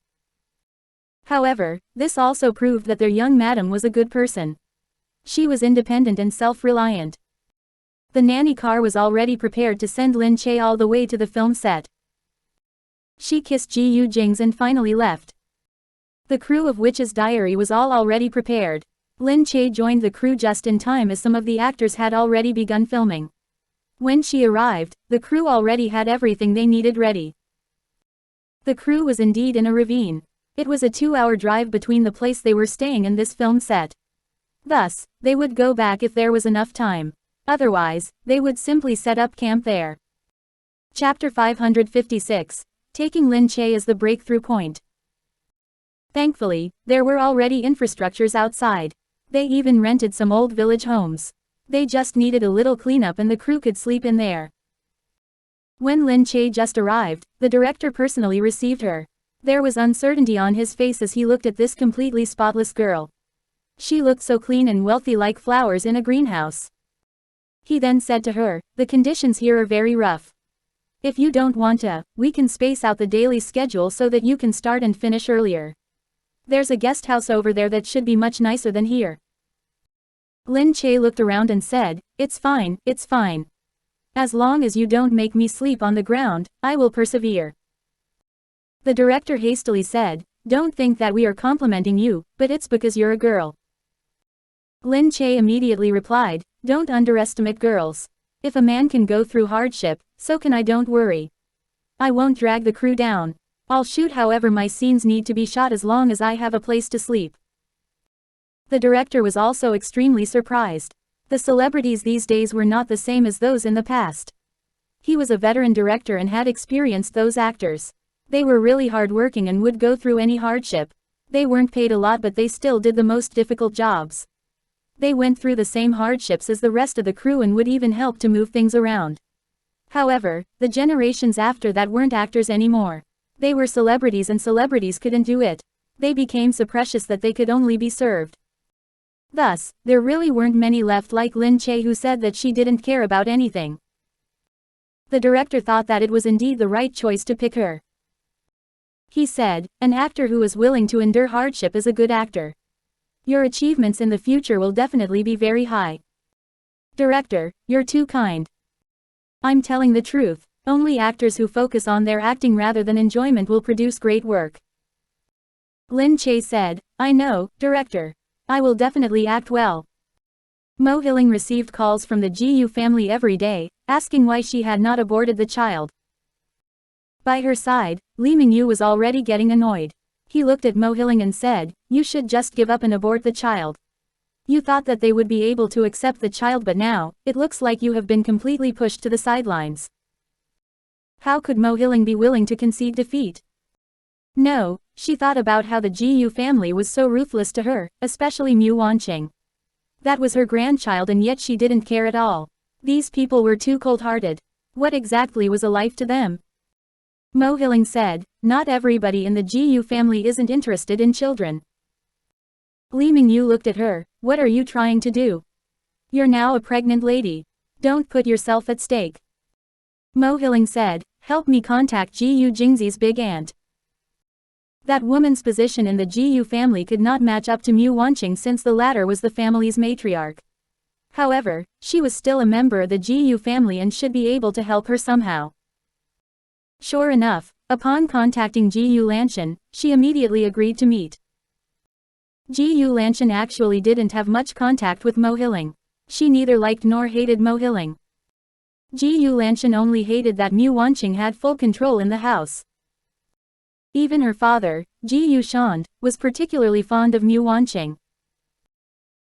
However, this also proved that their young Madame was a good person. She was independent and self-reliant. The nanny car was already prepared to send Lin Che all the way to the film set. She kissed Gu Jingze and finally left. The crew of Witch's Diary was all already prepared. Lin Che joined the crew just in time as some of the actors had already begun filming. When she arrived, the crew already had everything they needed ready. The crew was indeed in a ravine. It was a 2-hour drive between the place they were staying and this film set. Thus, they would go back if there was enough time. Otherwise, they would simply set up camp there. Chapter 556. Taking Lin Che as the breakthrough point. Thankfully, there were already infrastructures outside. They even rented some old village homes. They just needed a little cleanup and the crew could sleep in there. When Lin Che just arrived, the director personally received her. There was uncertainty on his face as he looked at this completely spotless girl. She looked so clean and wealthy, like flowers in a greenhouse. He then said to her, "The conditions here are very rough. If you don't want to, we can space out the daily schedule so that you can start and finish earlier. There's a guest house over there that should be much nicer than here." Lin Che looked around and said, it's fine. As long as you don't make me sleep on the ground, I will persevere." The director hastily said, "Don't think that we are complimenting you, but it's because you're a girl." Lin Che immediately replied, "Don't underestimate girls. If a man can go through hardship, so can I, don't worry." I won't drag the crew down. I'll shoot however my scenes need to be shot as long as I have a place to sleep. The director was also extremely surprised. The celebrities these days were not the same as those in the past. He was a veteran director and had experienced those actors. They were really hardworking and would go through any hardship. They weren't paid a lot, but they still did the most difficult jobs. They went through the same hardships as the rest of the crew and would even help to move things around. However, the generations after that weren't actors anymore. They were celebrities, and celebrities couldn't do it. They became so precious that they could only be served. Thus, there really weren't many left like Lin Che, who said that she didn't care about anything. The director thought that it was indeed the right choice to pick her. He said, "An actor who is willing to endure hardship is a good actor. Your achievements in the future will definitely be very high." "Director, you're too kind. I'm telling the truth. Only actors who focus on their acting rather than enjoyment will produce great work." Lin Che said, "I know, director. I will definitely act well." Mo Hilling received calls from the Gu family every day, asking why she had not aborted the child. By her side, Lee Mingyu was already getting annoyed. He looked at Mo Hilling and said, "You should just give up and abort the child. You thought that they would be able to accept the child, but now, it looks like you have been completely pushed to the sidelines." How could Mo Hilling be willing to concede defeat? No, she thought about how the Gu family was so ruthless to her, especially Mu Wanqing. That was her grandchild, and yet she didn't care at all. These people were too cold-hearted. What exactly was a life to them? Mo Hilling said, "Not everybody in the Gu family isn't interested in children." Lee Mingyu looked at her. "What are you trying to do? You're now a pregnant lady. Don't put yourself at stake." Mo Hilling said, "Help me contact Gu Jingze's big aunt." That woman's position in the Gu family could not match up to Mu Wanqing, since the latter was the family's matriarch. However, she was still a member of the Gu family and should be able to help her somehow. Sure enough, upon contacting Gu Lanshan, she immediately agreed to meet. Gu Lanshan actually didn't have much contact with Mo Hilling. She neither liked nor hated Mo Hilling. Gu Lanshan only hated that Mu Wanqing had full control in the house. Even her father, Gu Shand, was particularly fond of Mu Wanqing.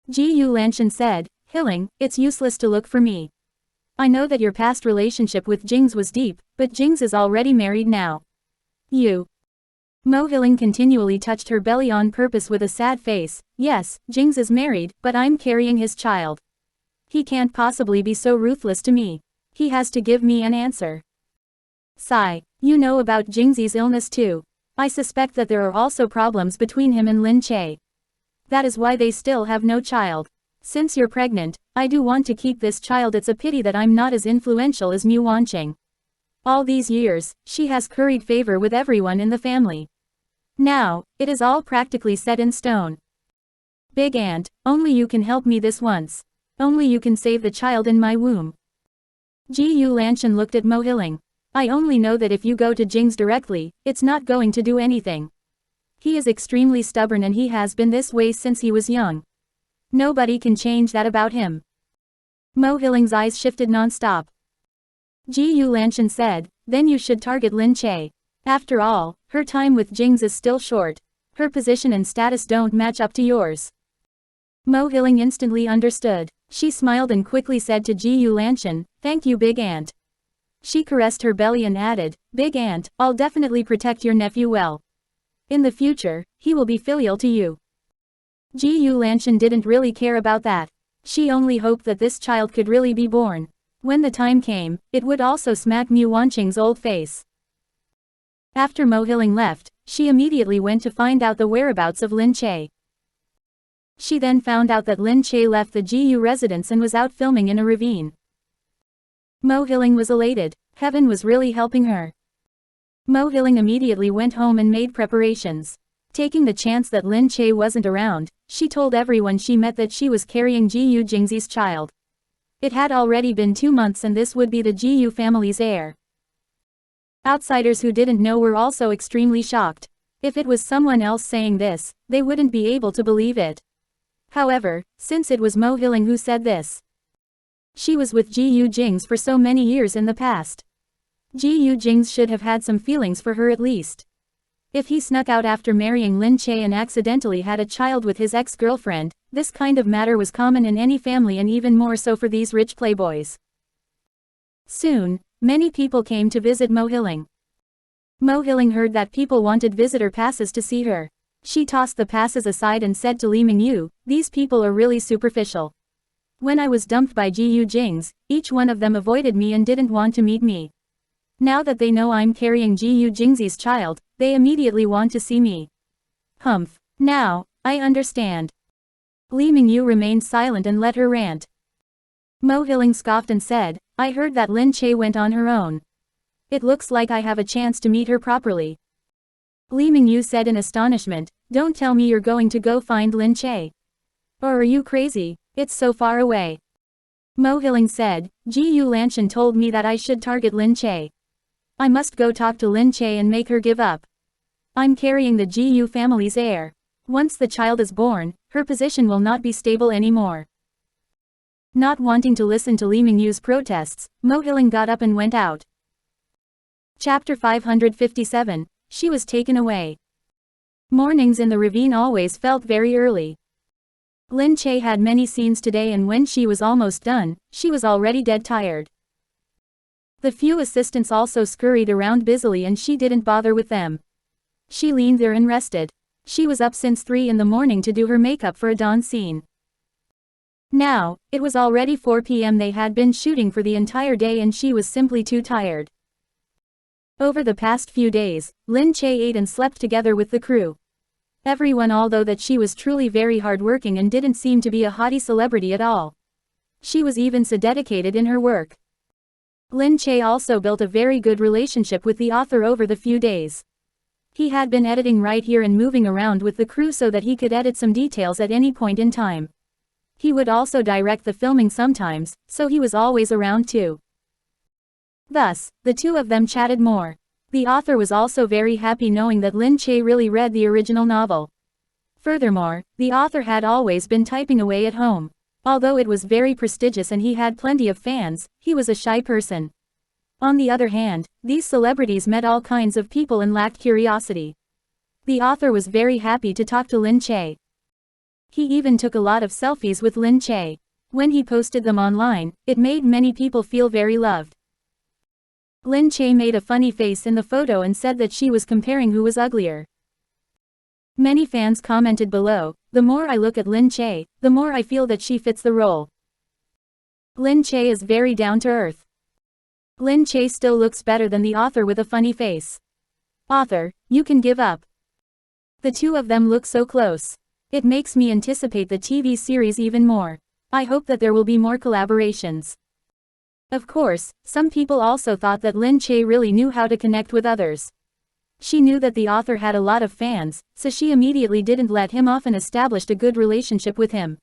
Gu Lanshan said, "Hilling, it's useless to look for me. I know that your past relationship with Jingze was deep, but Jingze is already married now. You." Mo Hilling continually touched her belly on purpose with a sad face. "Yes, Jingze is married, but I'm carrying his child. He can't possibly be so ruthless to me. He has to give me an answer." Sigh. "You know about Jingze's illness too. I suspect that there are also problems between him and Lin Che. That is why they still have no child. Since you're pregnant, I do want to keep this child. It's a pity that I'm not as influential as Mu Wanqing. All these years, she has curried favor with everyone in the family. Now, it is all practically set in stone. Big Aunt, only you can help me this once. Only you can save the child in my womb." Gu Lanshan looked at Mo Hilling. "I only know that if you go to Jingze directly, it's not going to do anything. He is extremely stubborn, and he has been this way since he was young. Nobody can change that about him." Mo Hilling's eyes shifted non-stop. Gu Lanshan said, "Then you should target Lin Che. After all, her time with Jingze is still short. Her position and status don't match up to yours." Mo Hilling instantly understood. She smiled and quickly said to Gu Lanshan, "Thank you, Big Aunt." She caressed her belly and added, "Big Aunt, I'll definitely protect your nephew well. In the future, he will be filial to you." Gu Lanshan didn't really care about that. She only hoped that this child could really be born. When the time came, it would also smack Mu Wanqing's old face. After Mo Hilling left, she immediately went to find out the whereabouts of Lin Che. She then found out that Lin Che left the Gu residence and was out filming in a ravine. Mo Hilling was elated. Heaven was really helping her. Mo Hilling immediately went home and made preparations. Taking the chance that Lin Che wasn't around, she told everyone she met that she was carrying Gu Jingze's child. It had already been 2 months, and this would be the Gu family's heir. Outsiders who didn't know were also extremely shocked. If it was someone else saying this, they wouldn't be able to believe it. However, since it was Mo Hilling who said this, she was with Gu Jingze for so many years in the past. Gu Jingze should have had some feelings for her at least. If he snuck out after marrying Lin Che and accidentally had a child with his ex-girlfriend, this kind of matter was common in any family and even more so for these rich playboys. Soon, many people came to visit Mo Hilling. Mo Hilling heard that people wanted visitor passes to see her. She tossed the passes aside and said to Li Mingyu, "These people are really superficial. When I was dumped by Gu Jingze, each one of them avoided me and didn't want to meet me. Now that they know I'm carrying Gu Jingze's child, they immediately want to see me. Humph. Now, I understand." Li Mingyu remained silent and let her rant. Mo Hilling scoffed and said, "I heard that Lin Che went on her own. It looks like I have a chance to meet her properly." Li Mingyu said in astonishment, "Don't tell me you're going to go find Lin Che. Or are you crazy? It's so far away." Mo Hilling said, "Gu Lanshan told me that I should target Lin Che. I must go talk to Lin Che and make her give up. I'm carrying the Gu family's heir. Once the child is born, her position will not be stable anymore." Not wanting to listen to Li Mingyu's protests, Mo Hilling got up and went out. Chapter 557, She was taken away. Mornings in the ravine always felt very early. Lin Che had many scenes today and when she was almost done, she was already dead tired. The few assistants also scurried around busily and she didn't bother with them. She leaned there and rested. She was up since 3 in the morning to do her makeup for a dawn scene. Now, it was already 4 p.m. They had been shooting for the entire day and she was simply too tired. Over the past few days, Lin Che ate and slept together with the crew. Everyone although that she was truly very hardworking and didn't seem to be a haughty celebrity at all. She was even so dedicated in her work. Lin Che also built a very good relationship with the author over the few days. He had been editing right here and moving around with the crew so that he could edit some details at any point in time. He would also direct the filming sometimes, so he was always around too. Thus, the two of them chatted more. The author was also very happy knowing that Lin Che really read the original novel. Furthermore, the author had always been typing away at home. Although it was very prestigious and he had plenty of fans, he was a shy person. On the other hand, these celebrities met all kinds of people and lacked curiosity. The author was very happy to talk to Lin Che. He even took a lot of selfies with Lin Che. When he posted them online, it made many people feel very loved. Lin Che made a funny face in the photo and said that she was comparing who was uglier. Many fans commented below, "The more I look at Lin Che, the more I feel that she fits the role. Lin Che is very down to earth. Lin Che still looks better than the author with a funny face. Author, you can give up." The two of them look so close. It makes me anticipate the TV series even more. I hope that there will be more collaborations. Of course, some people also thought that Lin Che really knew how to connect with others. She knew that the author had a lot of fans, so she immediately didn't let him off and established a good relationship with him.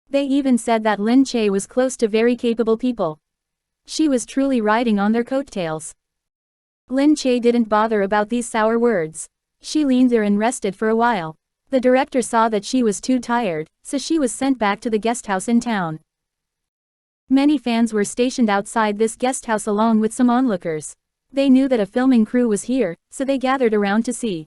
They even said that Lin Che was close to very capable people. She was truly riding on their coattails. Lin Che didn't bother about these sour words. She leaned there and rested for a while. The director saw that she was too tired, so she was sent back to the guest house in town. Many fans were stationed outside this guest house along with some onlookers. They knew that a filming crew was here, so they gathered around to see.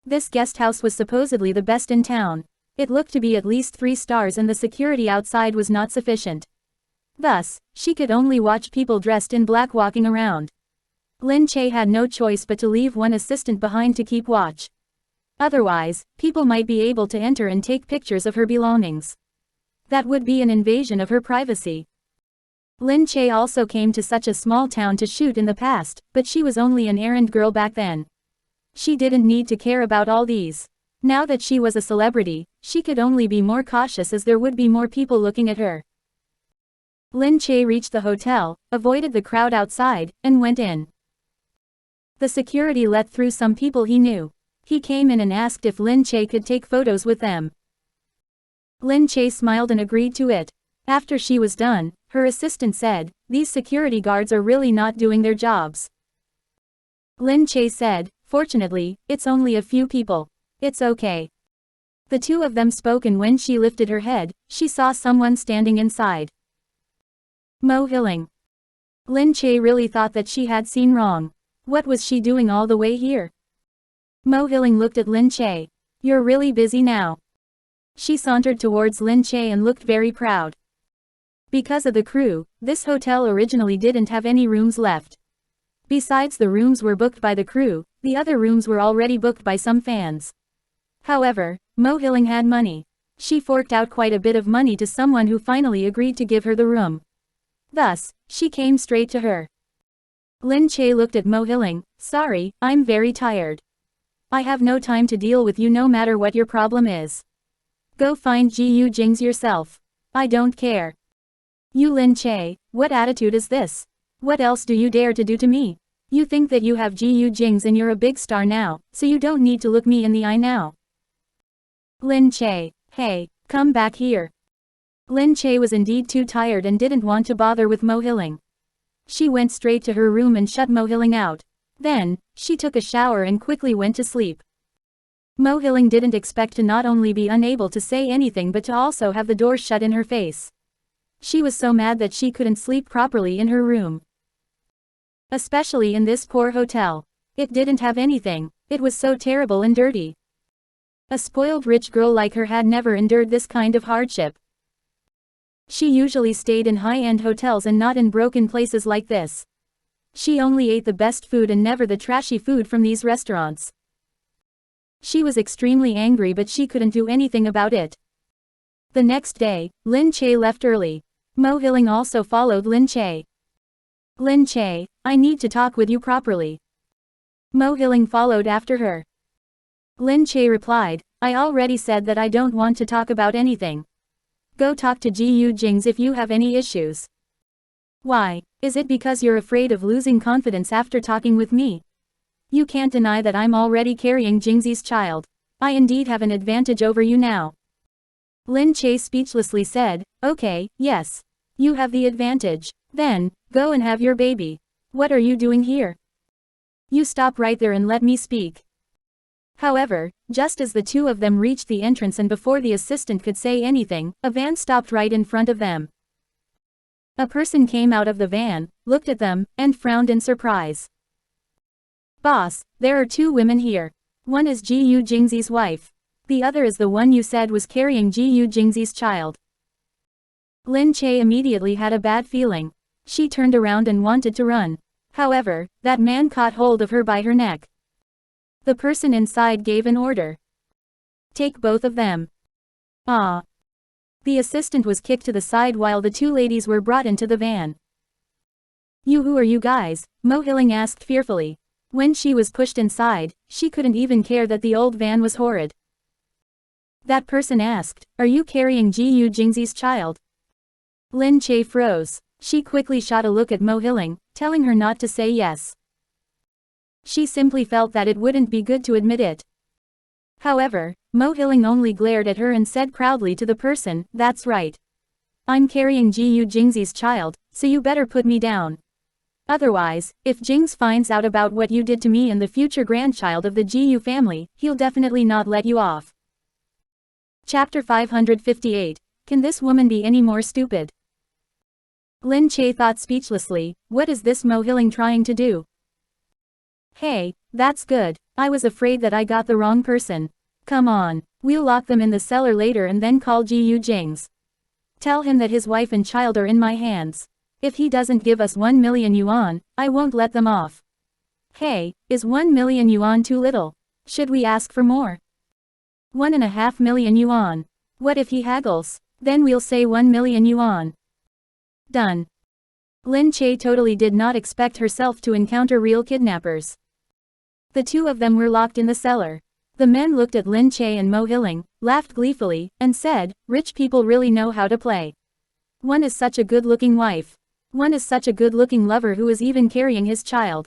This guest house was supposedly the best in town. It looked to be at least 3 stars and the security outside was not sufficient. Thus, she could only watch people dressed in black walking around. Lin Che had no choice but to leave one assistant behind to keep watch. Otherwise, people might be able to enter and take pictures of her belongings. That would be an invasion of her privacy. Lin Che also came to such a small town to shoot in the past, but she was only an errand girl back then. She didn't need to care about all these. Now that she was a celebrity, she could only be more cautious as there would be more people looking at her. Lin Che reached the hotel, avoided the crowd outside, and went in. The security let through some people he knew. He came in and asked if Lin Che could take photos with them. Lin Che smiled and agreed to it. After she was done, her assistant said, "These security guards are really not doing their jobs." Lin Che said, "Fortunately, it's only a few people. It's okay." The two of them spoke and when she lifted her head, she saw someone standing inside. Mo Hilling. Lin Che really thought that she had seen wrong. What was she doing all the way here? Mo Hilling looked at Lin Che. You're really busy now. She sauntered towards Lin Che and looked very proud. Because of the crew, this hotel originally didn't have any rooms left. Besides the rooms were booked by the crew, the other rooms were already booked by some fans. However, Mo Hilling had money. She forked out quite a bit of money to someone who finally agreed to give her the room. Thus, she came straight to her. Lin Che looked at Mo Hilling. Sorry, I'm very tired. I have no time to deal with you no matter what your problem is. Go find Gu Jingze yourself. I don't care. You Lin Che, what attitude is this? What else do you dare to do to me? You think that you have Gu Jingze and you're a big star now, so you don't need to look me in the eye now. Lin Che, hey, come back here. Lin Che was indeed too tired and didn't want to bother with Mo Hilling. She went straight to her room and shut Mo Hilling out. Then, she took a shower and quickly went to sleep. Mo Hilling didn't expect to not only be unable to say anything but to also have the door shut in her face. She was so mad that she couldn't sleep properly in her room. Especially in this poor hotel. It didn't have anything, it was so terrible and dirty. A spoiled rich girl like her had never endured this kind of hardship. She usually stayed in high-end hotels and not in broken places like this. She only ate the best food and never the trashy food from these restaurants. She was extremely angry but she couldn't do anything about it. The next day, Lin Che left early. Mo Hilling also followed Lin Che. Lin Che, I need to talk with you properly. Mo Hilling followed after her. Lin Che replied, I already said that I don't want to talk about anything. Go talk to Gu Jingze if you have any issues. Why, is it because you're afraid of losing confidence after talking with me? You can't deny that I'm already carrying Jingze's child. I indeed have an advantage over you now. Lin Che speechlessly said, okay, yes. You have the advantage. Then, go and have your baby. What are you doing here? You stop right there and let me speak. However, just as the two of them reached the entrance and before the assistant could say anything, a van stopped right in front of them. A person came out of the van, looked at them, and frowned in surprise. Boss, there are two women here. One is Gu Jingze's wife. The other is the one you said was carrying Gu Jingze's child. Lin Che immediately had a bad feeling. She turned around and wanted to run. However, that man caught hold of her by her neck. The person inside gave an order. Take both of them. Ah. The assistant was kicked to the side while the two ladies were brought into the van. Who are you guys? Mo Hilling asked fearfully. When she was pushed inside, she couldn't even care that the old van was horrid. That person asked, are you carrying Gu Jingze's child? Lin Che froze. She quickly shot a look at Mo Hilling, telling her not to say yes. She simply felt that it wouldn't be good to admit it. However, Mo Hilling only glared at her and said proudly to the person, that's right. I'm carrying Gu Jingze's child, so you better put me down. Otherwise, if Jingze finds out about what you did to me and the future grandchild of the Gu family, he'll definitely not let you off. Chapter 558. Can this woman be any more stupid? Lin Che thought speechlessly, what is this Mo Hilling trying to do? Hey, that's good. I was afraid that I got the wrong person. Come on, we'll lock them in the cellar later and then call Gu Jingze. Tell him that his wife and child are in my hands. If he doesn't give us 1 million yuan, I won't let them off. Hey, is 1 million yuan too little? Should we ask for more? 1.5 million yuan. What if he haggles? Then we'll say 1 million yuan. Done. Lin Che totally did not expect herself to encounter real kidnappers. The two of them were locked in the cellar. The men looked at Lin Che and Mo Hilling, laughed gleefully, and said, rich people really know how to play. One is such a good-looking wife. One is such a good-looking lover who is even carrying his child.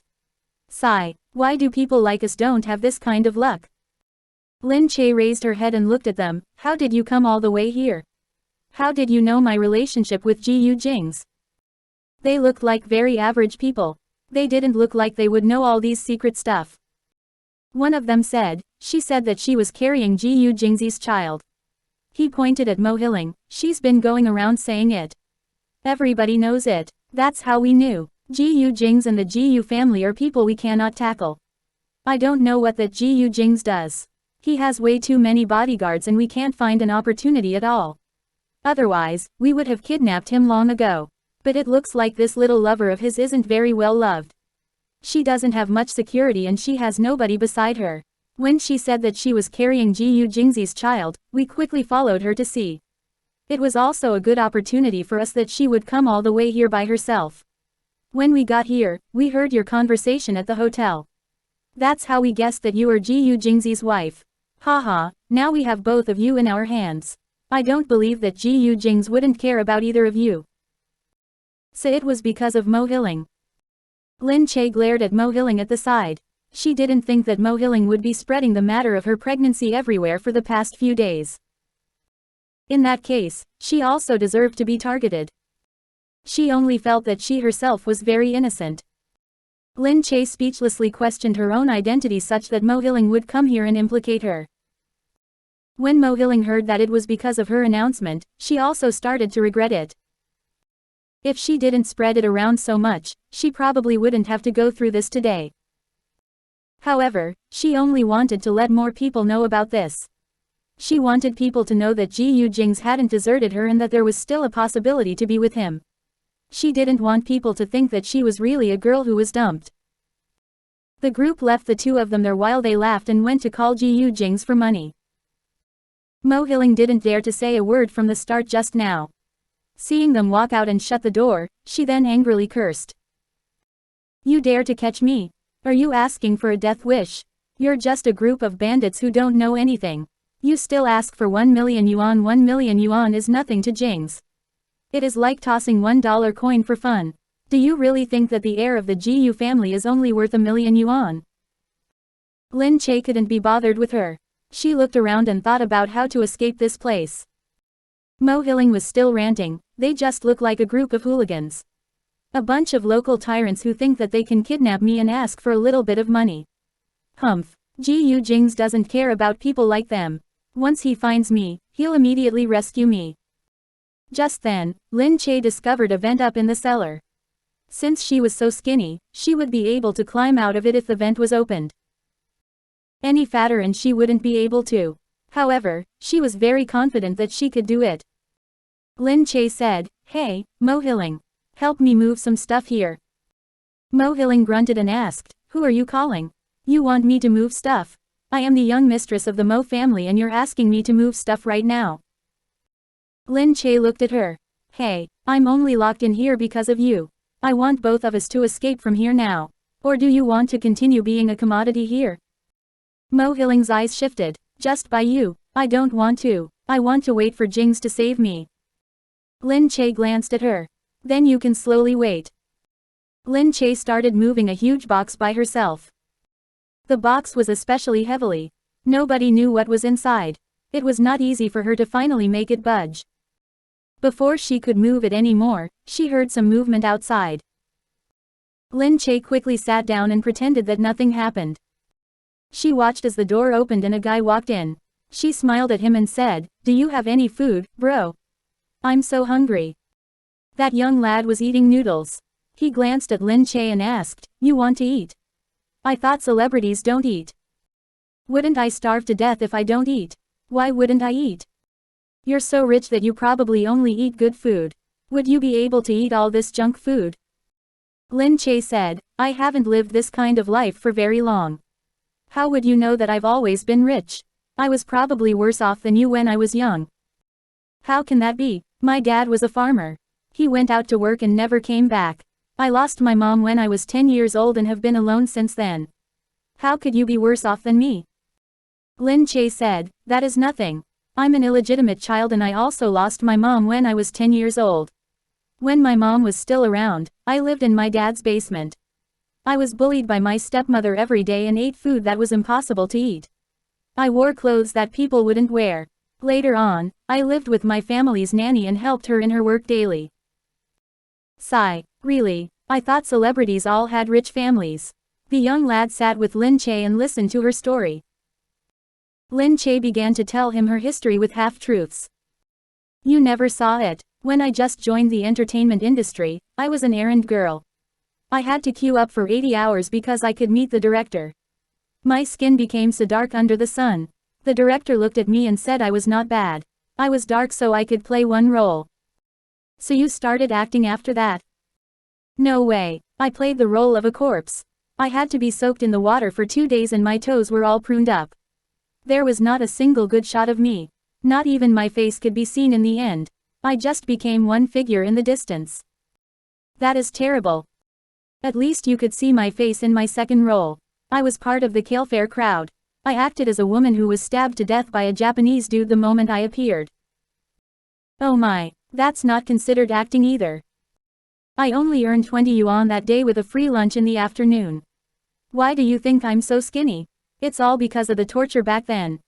Sigh, why do people like us don't have this kind of luck? Lin Che raised her head and looked at them, how did you come all the way here? How did you know my relationship with Gu Jingze? They looked like very average people. They didn't look like they would know all these secret stuff. One of them said, she said that she was carrying Gu Jingze's child. He pointed at Mo Hilling, she's been going around saying it. Everybody knows it. That's how we knew. Gu Jingze and the Gu family are people we cannot tackle. I don't know what that Gu Jingze does. He has way too many bodyguards and we can't find an opportunity at all. Otherwise, we would have kidnapped him long ago. But it looks like this little lover of his isn't very well loved. She doesn't have much security and she has nobody beside her. When she said that she was carrying Gu Jingze's child, we quickly followed her to see. It was also a good opportunity for us that she would come all the way here by herself. When we got here, we heard your conversation at the hotel. That's how we guessed that you were Gu Jingze's wife. Haha, now we have both of you in our hands. I don't believe that Gu Jingze wouldn't care about either of you. So it was because of Mo Hilling. Lin Che glared at Mo Hilling at the side. She didn't think that Mo Hilling would be spreading the matter of her pregnancy everywhere for the past few days. In that case, she also deserved to be targeted. She only felt that she herself was very innocent. Lin Che speechlessly questioned her own identity such that Mo Hilling would come here and implicate her. When Mo Hilling heard that it was because of her announcement, she also started to regret it. If she didn't spread it around so much, she probably wouldn't have to go through this today. However, she only wanted to let more people know about this. She wanted people to know that Gu Jingze hadn't deserted her and that there was still a possibility to be with him. She didn't want people to think that she was really a girl who was dumped. The group left the two of them there while they laughed and went to call Gu Jingze for money. Mo Hilling didn't dare to say a word from the start just now. Seeing them walk out and shut the door, she then angrily cursed. You dare to catch me? Are you asking for a death wish? You're just a group of bandits who don't know anything. You still ask for 1 million yuan. 1 million yuan is nothing to Jingze. It is like tossing $1 coin for fun. Do you really think that the heir of the Gu family is only worth 1 million yuan? Lin Che couldn't be bothered with her. She looked around and thought about how to escape this place. Mo Hilling was still ranting, they just look like a group of hooligans. A bunch of local tyrants who think that they can kidnap me and ask for a little bit of money. Humph, Gu Jingze doesn't care about people like them. Once he finds me, he'll immediately rescue me. Just then, Lin Che discovered a vent up in the cellar. Since she was so skinny, she would be able to climb out of it if the vent was opened. Any fatter and she wouldn't be able to. However, she was very confident that she could do it. Lin Che said, Hey, Mo Hilling. Help me move some stuff here. Mo Hilling grunted and asked, Who are you calling? You want me to move stuff? I am the young mistress of the Mo family and you're asking me to move stuff right now. Lin Che looked at her. Hey, I'm only locked in here because of you. I want both of us to escape from here now. Or do you want to continue being a commodity here? Mo Hilling's eyes shifted. Just by you, I don't want to. I want to wait for Jingze to save me. Lin Che glanced at her. Then you can slowly wait. Lin Che started moving a huge box by herself. The box was especially heavily. Nobody knew what was inside. It was not easy for her to finally make it budge. Before she could move it anymore, she heard some movement outside. Lin Che quickly sat down and pretended that nothing happened. She watched as the door opened and a guy walked in. She smiled at him and said, Do you have any food, bro? I'm so hungry. That young lad was eating noodles. He glanced at Lin Che and asked, You want to eat? I thought celebrities don't eat. Wouldn't I starve to death if I don't eat? Why wouldn't I eat? You're so rich that you probably only eat good food. Would you be able to eat all this junk food? Lin Che said, I haven't lived this kind of life for very long. How would you know that I've always been rich? I was probably worse off than you when I was young. How can that be? My dad was a farmer. He went out to work and never came back. I lost my mom when I was 10 years old and have been alone since then. How could you be worse off than me? Lin Che said, That is nothing. I'm an illegitimate child and I also lost my mom when I was 10 years old. When my mom was still around, I lived in my dad's basement. I was bullied by my stepmother every day and ate food that was impossible to eat. I wore clothes that people wouldn't wear. Later on, I lived with my family's nanny and helped her in her work daily. Sigh, really, I thought celebrities all had rich families. The young lad sat with Lin Che and listened to her story. Lin Che began to tell him her history with half-truths. You never saw it. When I just joined the entertainment industry, I was an errand girl. I had to queue up for 80 hours because I could meet the director. My skin became so dark under the sun. The director looked at me and said I was not bad. I was dark so I could play one role. So you started acting after that? No way. I played the role of a corpse. I had to be soaked in the water for 2 days and my toes were all pruned up. There was not a single good shot of me. Not even my face could be seen in the end. I just became one figure in the distance. That is terrible. At least you could see my face in my second role. I was part of the Kalefair crowd. I acted as a woman who was stabbed to death by a Japanese dude the moment I appeared. Oh my, that's not considered acting either. I only earned 20 yuan that day with a free lunch in the afternoon. Why do you think I'm so skinny? It's all because of the torture back then.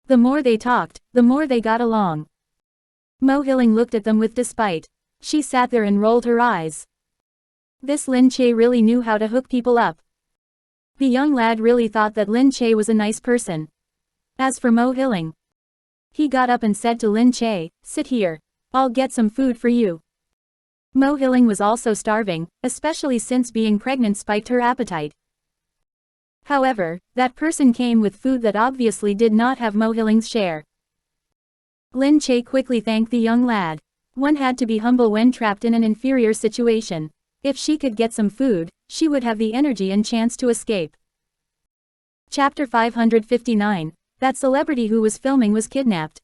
The more they talked, the more they got along. Mo Hilling looked at them with despite. She sat there and rolled her eyes. This Lin Che really knew how to hook people up. The young lad really thought that Lin Che was a nice person. As for Mo Hilling, he got up and said to Lin Che, "Sit here. I'll get some food for you." Mo Hilling was also starving, especially since being pregnant spiked her appetite. However, that person came with food that obviously did not have Mo Hilling's share. Lin Che quickly thanked the young lad. One had to be humble when trapped in an inferior situation. If she could get some food, she would have the energy and chance to escape. Chapter 559. That celebrity who was filming was kidnapped.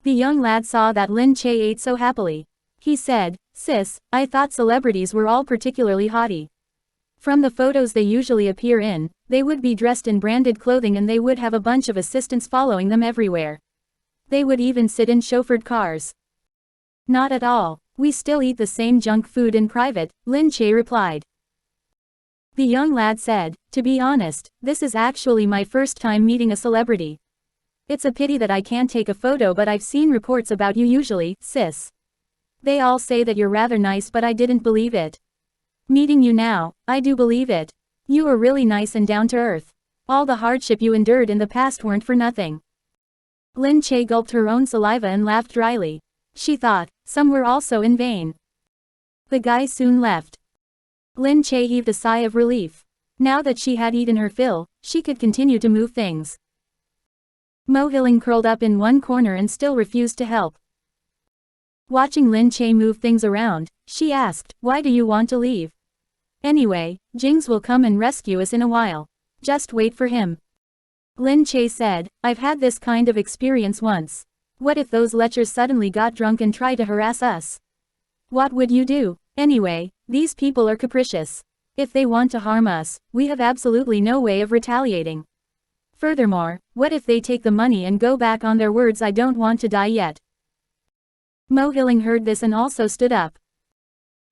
The young lad saw that Lin Che ate so happily. He said, "Sis, I thought celebrities were all particularly haughty. From the photos they usually appear in, they would be dressed in branded clothing and they would have a bunch of assistants following them everywhere. They would even sit in chauffeured cars." "Not at all. We still eat the same junk food in private," Lin Che replied. The young lad said, "To be honest, this is actually my first time meeting a celebrity. It's a pity that I can't take a photo, but I've seen reports about you usually, sis. They all say that you're rather nice, but I didn't believe it. Meeting you now, I do believe it. You are really nice and down to earth. All the hardship you endured in the past weren't for nothing." Lin Che gulped her own saliva and laughed dryly. She thought, some were also in vain. The guy soon left. Lin Che heaved a sigh of relief. Now that she had eaten her fill, she could continue to move things. Mo Hilling curled up in one corner and still refused to help. Watching Lin Che move things around, she asked, "Why do you want to leave?" "Anyway, Jingze will come and rescue us in a while. Just wait for him." Lin Che said, "I've had this kind of experience once. What if those lechers suddenly got drunk and tried to harass us? What would you do? Anyway, these people are capricious. If they want to harm us, we have absolutely no way of retaliating. Furthermore, what if they take the money and go back on their words? I don't want to die yet." Mo Hilling heard this and also stood up.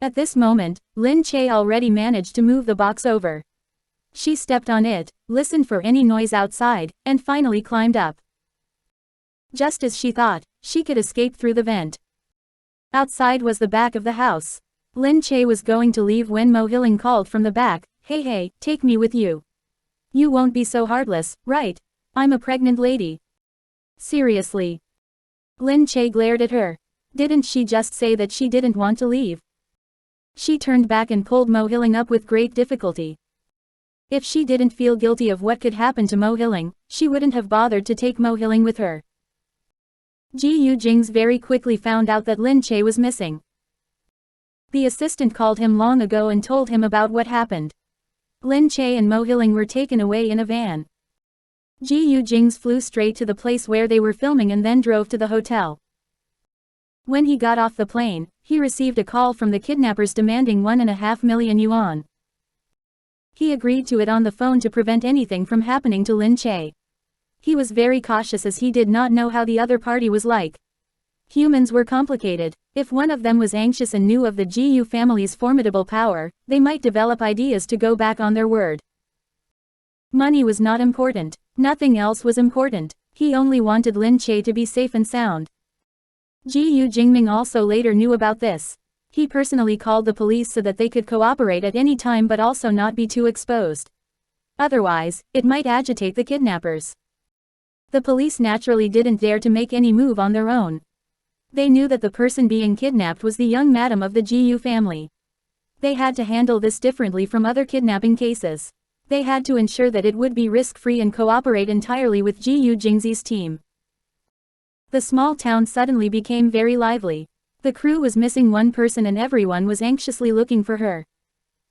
At this moment, Lin Che already managed to move the box over. She stepped on it, listened for any noise outside, and finally climbed up. Just as she thought, she could escape through the vent. Outside was the back of the house. Lin Che was going to leave when Mo Hilling called from the back, Hey, take me with you. You won't be so heartless, right? I'm a pregnant lady." "Seriously?" Lin Che glared at her. Didn't she just say that she didn't want to leave? She turned back and pulled Mo Hilling up with great difficulty. If she didn't feel guilty of what could happen to Mo Hilling, she wouldn't have bothered to take Mo Hilling with her. Gu Jingze very quickly found out that Lin Che was missing. The assistant called him long ago and told him about what happened. Lin Che and Mo Hilling were taken away in a van. Gu Jingze flew straight to the place where they were filming and then drove to the hotel. When he got off the plane, he received a call from the kidnappers demanding 1.5 million yuan. He agreed to it on the phone to prevent anything from happening to Lin Che. He was very cautious as he did not know how the other party was like. Humans were complicated. If one of them was anxious and knew of the Gu family's formidable power, they might develop ideas to go back on their word. Money was not important. Nothing else was important. He only wanted Lin Che to be safe and sound. Gu Jingming also later knew about this. He personally called the police so that they could cooperate at any time but also not be too exposed. Otherwise, it might agitate the kidnappers. The police naturally didn't dare to make any move on their own. They knew that the person being kidnapped was the young madam of the Gu family. They had to handle this differently from other kidnapping cases. They had to ensure that it would be risk-free and cooperate entirely with Gu Jingze's team. The small town suddenly became very lively. The crew was missing one person and everyone was anxiously looking for her.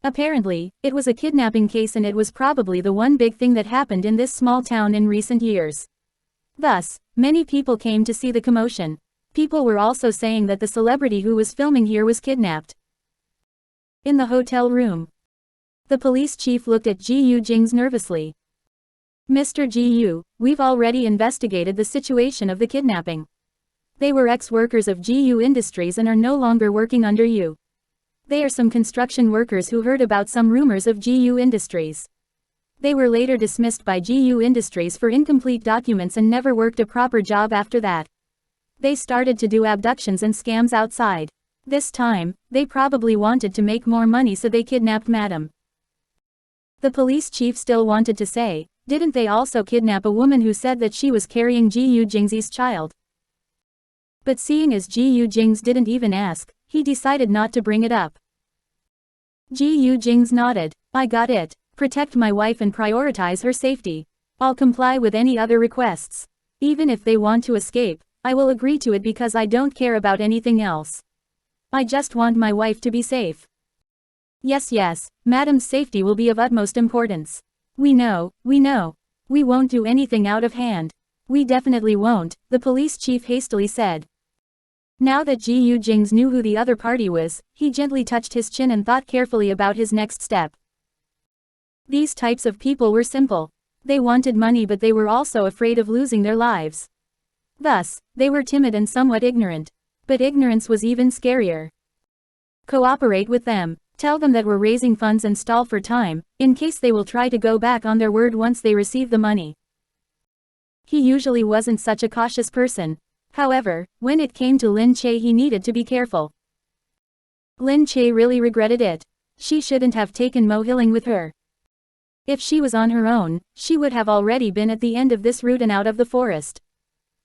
Apparently, it was a kidnapping case and it was probably the one big thing that happened in this small town in recent years. Thus, many people came to see the commotion. People were also saying that the celebrity who was filming here was kidnapped. In the hotel room, the police chief looked at Gu Jingze nervously. Mr. Gu, we've already investigated the situation of the kidnapping. They were ex-workers of Gu Industries and are no longer working under you. They are some construction workers who heard about some rumors of Gu Industries. They were later dismissed by Gu Industries for incomplete documents and never worked a proper job after that. They started to do abductions and scams outside. This time, they probably wanted to make more money so they kidnapped Madam. The police chief still wanted to say, didn't they also kidnap a woman who said that she was carrying Gu Jingze's child? But seeing as Gu Jingze didn't even ask, he decided not to bring it up. Gu Jingze nodded. I got it. Protect my wife and prioritize her safety. I'll comply with any other requests. Even if they want to escape, I will agree to it because I don't care about anything else. I just want my wife to be safe. Yes, Madam's safety will be of utmost importance. We know. We won't do anything out of hand. We definitely won't, the police chief hastily said. Now that Gu Jingze knew who the other party was, he gently touched his chin and thought carefully about his next step. These types of people were simple. They wanted money but they were also afraid of losing their lives. Thus, they were timid and somewhat ignorant. But ignorance was even scarier. Cooperate with them. Tell them that we're raising funds and stall for time, in case they will try to go back on their word once they receive the money. He usually wasn't such a cautious person. However, when it came to Lin Che he needed to be careful. Lin Che really regretted it. She shouldn't have taken Mo Hilling with her. If she was on her own, she would have already been at the end of this route and out of the forest.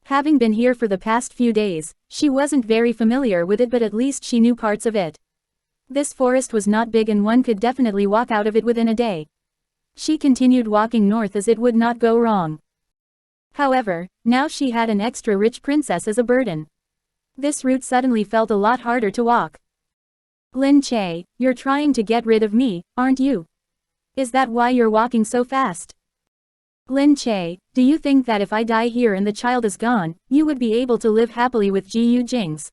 Having been here for the past few days, she wasn't very familiar with it but at least she knew parts of it. This forest was not big and one could definitely walk out of it within a day. She continued walking north as it would not go wrong. However, now she had an extra rich princess as a burden. This route suddenly felt a lot harder to walk. Lin Che, you're trying to get rid of me, aren't you? Is that why you're walking so fast? Lin Che, do you think that if I die here and the child is gone, you would be able to live happily with Gu Jingze?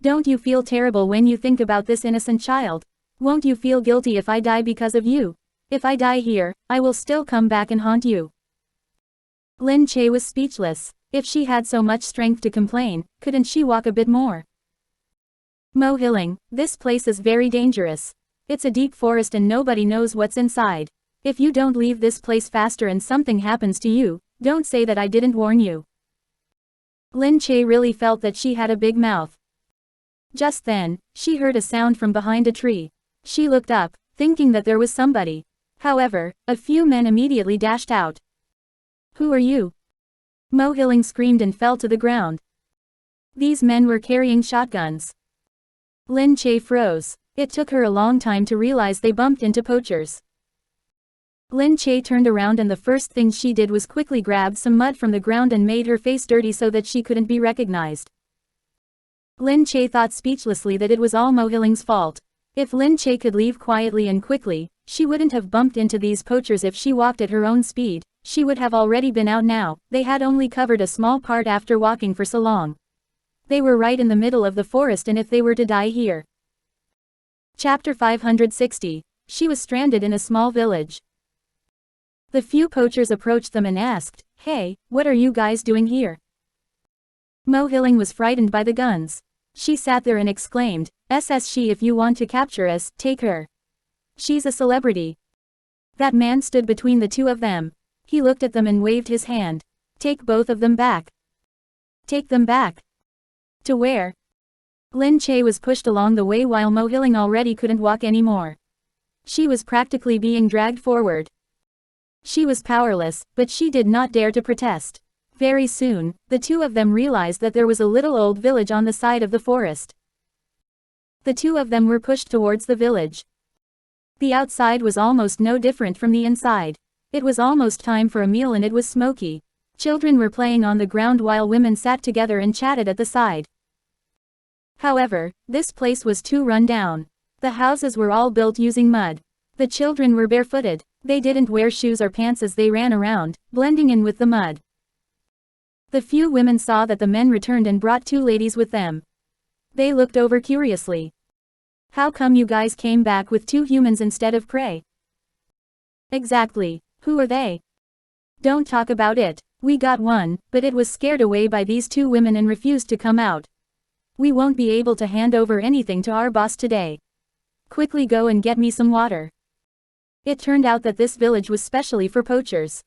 Don't you feel terrible when you think about this innocent child? Won't you feel guilty if I die because of you? If I die here, I will still come back and haunt you. Lin Che was speechless. If she had so much strength to complain, couldn't she walk a bit more? Mo Hilling, this place is very dangerous. It's a deep forest and nobody knows what's inside. If you don't leave this place faster and something happens to you, don't say that I didn't warn you. Lin Che really felt that she had a big mouth. Just then, she heard a sound from behind a tree. She looked up, thinking that there was somebody. However, a few men immediately dashed out. Who are you? Mo Hilling screamed and fell to the ground. These men were carrying shotguns. Lin Che froze. It took her a long time to realize they bumped into poachers. Lin Che turned around and the first thing she did was quickly grab some mud from the ground and made her face dirty so that she couldn't be recognized. Lin Che thought speechlessly that it was all Mo Hilling's fault. If Lin Che could leave quietly and quickly, she wouldn't have bumped into these poachers. If she walked at her own speed, she would have already been out now. They had only covered a small part after walking for so long. They were right in the middle of the forest and if they were to die here. Chapter 560. She was stranded in a small village. The few poachers approached them and asked, "Hey, what are you guys doing here?" Mo Hilling was frightened by the guns. She sat there and exclaimed, "She, if you want to capture us, take her. She's a celebrity." That man stood between the two of them. He looked at them and waved his hand. "Take both of them back." "Take them back? To where?" Lin Che was pushed along the way while Mo Hilling already couldn't walk anymore. She was practically being dragged forward. She was powerless, but she did not dare to protest. Very soon, the two of them realized that there was a little old village on the side of the forest. The two of them were pushed towards the village. The outside was almost no different from the inside. It was almost time for a meal and it was smoky. Children were playing on the ground while women sat together and chatted at the side. However, this place was too run down. The houses were all built using mud. The children were barefooted. They didn't wear shoes or pants as they ran around, blending in with the mud. The few women saw that the men returned and brought 2 ladies with them. They looked over curiously. How come you guys came back with 2 humans instead of prey? Exactly. Who are they? Don't talk about it. We got one, but it was scared away by these 2 women and refused to come out. We won't be able to hand over anything to our boss today. Quickly go and get me some water. It turned out that this village was specially for poachers.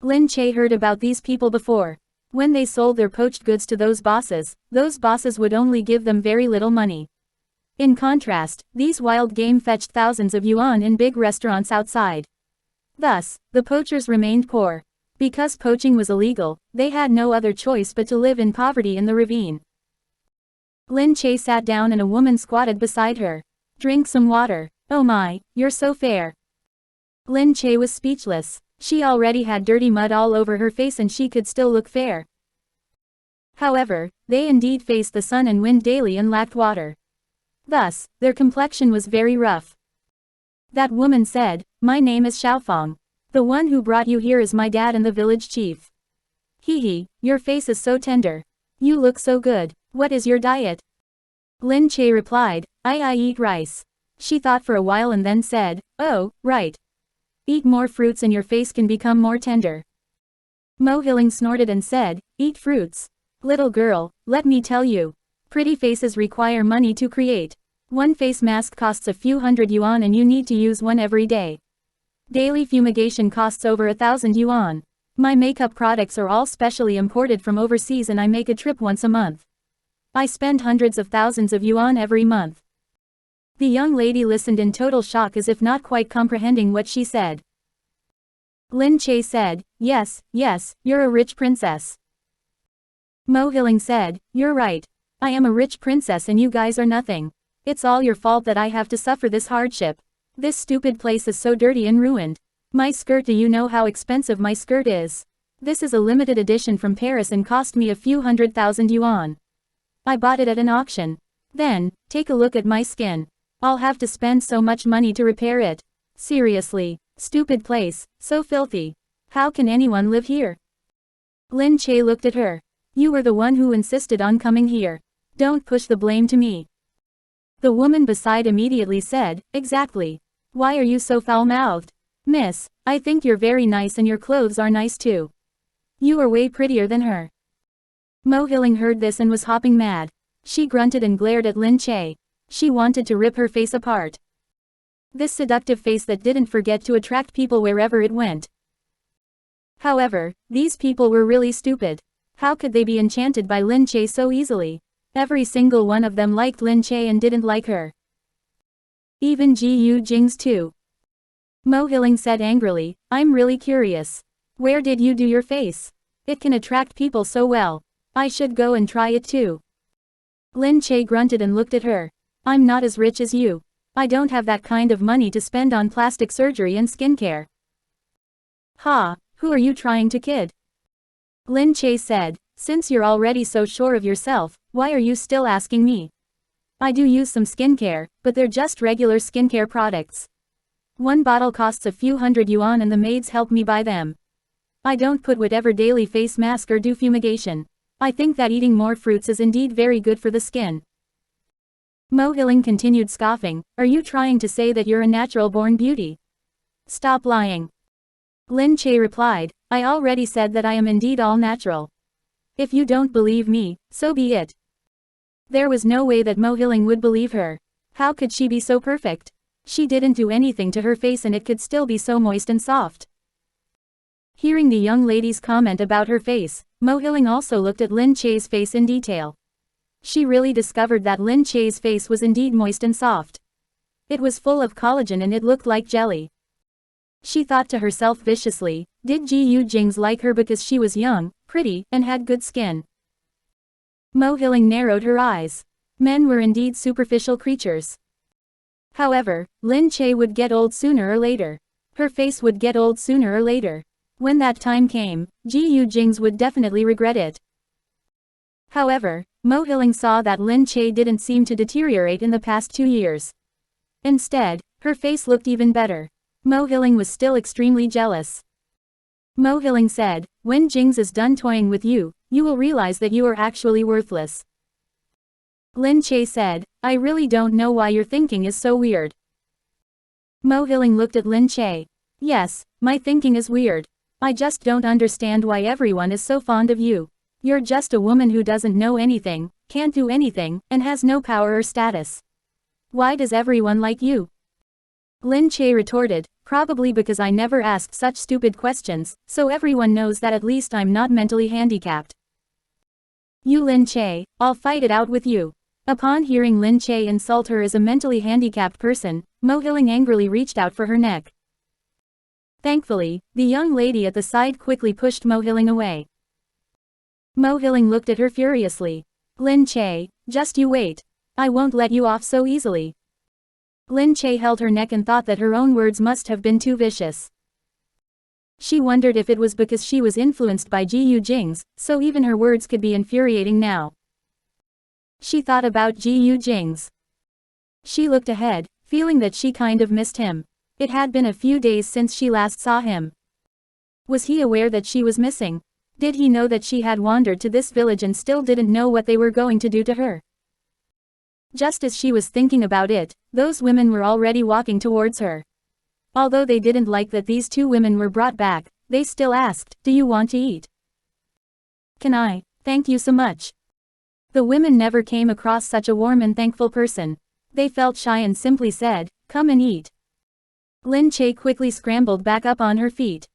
Lin Che heard about these people before. When they sold their poached goods to those bosses would only give them very little money. In contrast, these wild game fetched thousands of yuan in big restaurants outside. Thus, the poachers remained poor. Because poaching was illegal, they had no other choice but to live in poverty in the ravine. Lin Che sat down and a woman squatted beside her. Drink some water. Oh my, you're so fair. Lin Che was speechless. She already had dirty mud all over her face and she could still look fair. However, they indeed faced the sun and wind daily and lacked water. Thus, their complexion was very rough. That woman said, "My name is Xiaofang. The one who brought you here is my dad and the village chief. Hee, your face is so tender. You look so good. What is your diet?" Lin Che replied, I eat rice. She thought for a while and then said, "Oh, right. Eat more fruits and your face can become more tender." Mo Hilling snorted and said, "Eat fruits? Little girl, let me tell you. Pretty faces require money to create. One face mask costs a few hundred yuan and you need to use one every day. Daily fumigation costs over 1,000 yuan. My makeup products are all specially imported from overseas and I make a trip once a month. I spend hundreds of thousands of yuan every month." The young lady listened in total shock as if not quite comprehending what she said. Lin Che said, yes, you're a rich princess. Mo Hilling said, "You're right. I am a rich princess and you guys are nothing. It's all your fault that I have to suffer this hardship. This stupid place is so dirty and ruined. My skirt, do you know how expensive my skirt is? This is a limited edition from Paris and cost me a few 100,000 yuan. I bought it at an auction. Then, take a look at my skin. I'll have to spend so much money to repair it. Seriously, stupid place, so filthy. How can anyone live here?" Lin Che looked at her. "You were the one who insisted on coming here. Don't push the blame to me." The woman beside immediately said, "Exactly. Why are you so foul-mouthed? Miss, I think you're very nice and your clothes are nice too. You are way prettier than her." Mo Hilling heard this and was hopping mad. She grunted and glared at Lin Che. She wanted to rip her face apart. This seductive face that didn't forget to attract people wherever it went. However, these people were really stupid. How could they be enchanted by Lin Che so easily? Every single one of them liked Lin Che and didn't like her. Even Gu Jingze too. Mo Hilling said angrily, "I'm really curious. Where did you do your face? It can attract people so well. I should go and try it too." Lin Che grunted and looked at her. "I'm not as rich as you. I don't have that kind of money to spend on plastic surgery and skincare." "Ha, who are you trying to kid?" Lin Che said, "Since you're already so sure of yourself, why are you still asking me? I do use some skincare, but they're just regular skincare products. One bottle costs a few hundred yuan and the maids help me buy them. I don't put whatever daily face mask or do fumigation. I think that eating more fruits is indeed very good for the skin." Mo Hilling continued scoffing, "Are you trying to say that you're a natural-born beauty? Stop lying." Lin Che replied, "I already said that I am indeed all natural. If you don't believe me, so be it." There was no way that Mo Hilling would believe her. How could she be so perfect? She didn't do anything to her face and it could still be so moist and soft. Hearing the young lady's comment about her face, Mo Hilling also looked at Lin Che's face in detail. She really discovered that Lin Che's face was indeed moist and soft. It was full of collagen and it looked like jelly. She thought to herself viciously, did Gu Jingze like her because she was young, pretty, and had good skin? Mo Hilling narrowed her eyes. Men were indeed superficial creatures. However, Lin Che would get old sooner or later. Her face would get old sooner or later. When that time came, Gu Jingze would definitely regret it. However, Mo Hiling saw that Lin Che didn't seem to deteriorate in the past 2 years. Instead, her face looked even better. Mo Hiling was still extremely jealous. Mo Hiling said, when Jingze is done toying with you, you will realize that you are actually worthless. Lin Che said, I really don't know why your thinking is so weird. Mo Hiling looked at Lin Che. Yes, my thinking is weird. I just don't understand why everyone is so fond of you. You're just a woman who doesn't know anything, can't do anything, and has no power or status. Why does everyone like you? Lin Che retorted, probably because I never asked such stupid questions, so everyone knows that at least I'm not mentally handicapped. You Lin Che, I'll fight it out with you. Upon hearing Lin Che insult her as a mentally handicapped person, Mo Hiling angrily reached out for her neck. Thankfully, the young lady at the side quickly pushed Mo Hiling away. Mo Hiling looked at her furiously. Lin Che, just you wait. I won't let you off so easily. Lin Che held her neck and thought that her own words must have been too vicious. She wondered if it was because she was influenced by Gu Jingze, so even her words could be infuriating now. She thought about Gu Jingze. She looked ahead, feeling that she kind of missed him. It had been a few days since she last saw him. Was he aware that she was missing? Did he know that she had wandered to this village and still didn't know what they were going to do to her? Just as she was thinking about it, those women were already walking towards her. Although they didn't like that these 2 women were brought back, they still asked, do you want to eat? Can I? Thank you so much. The women never came across such a warm and thankful person. They felt shy and simply said, come and eat. Lin Che quickly scrambled back up on her feet.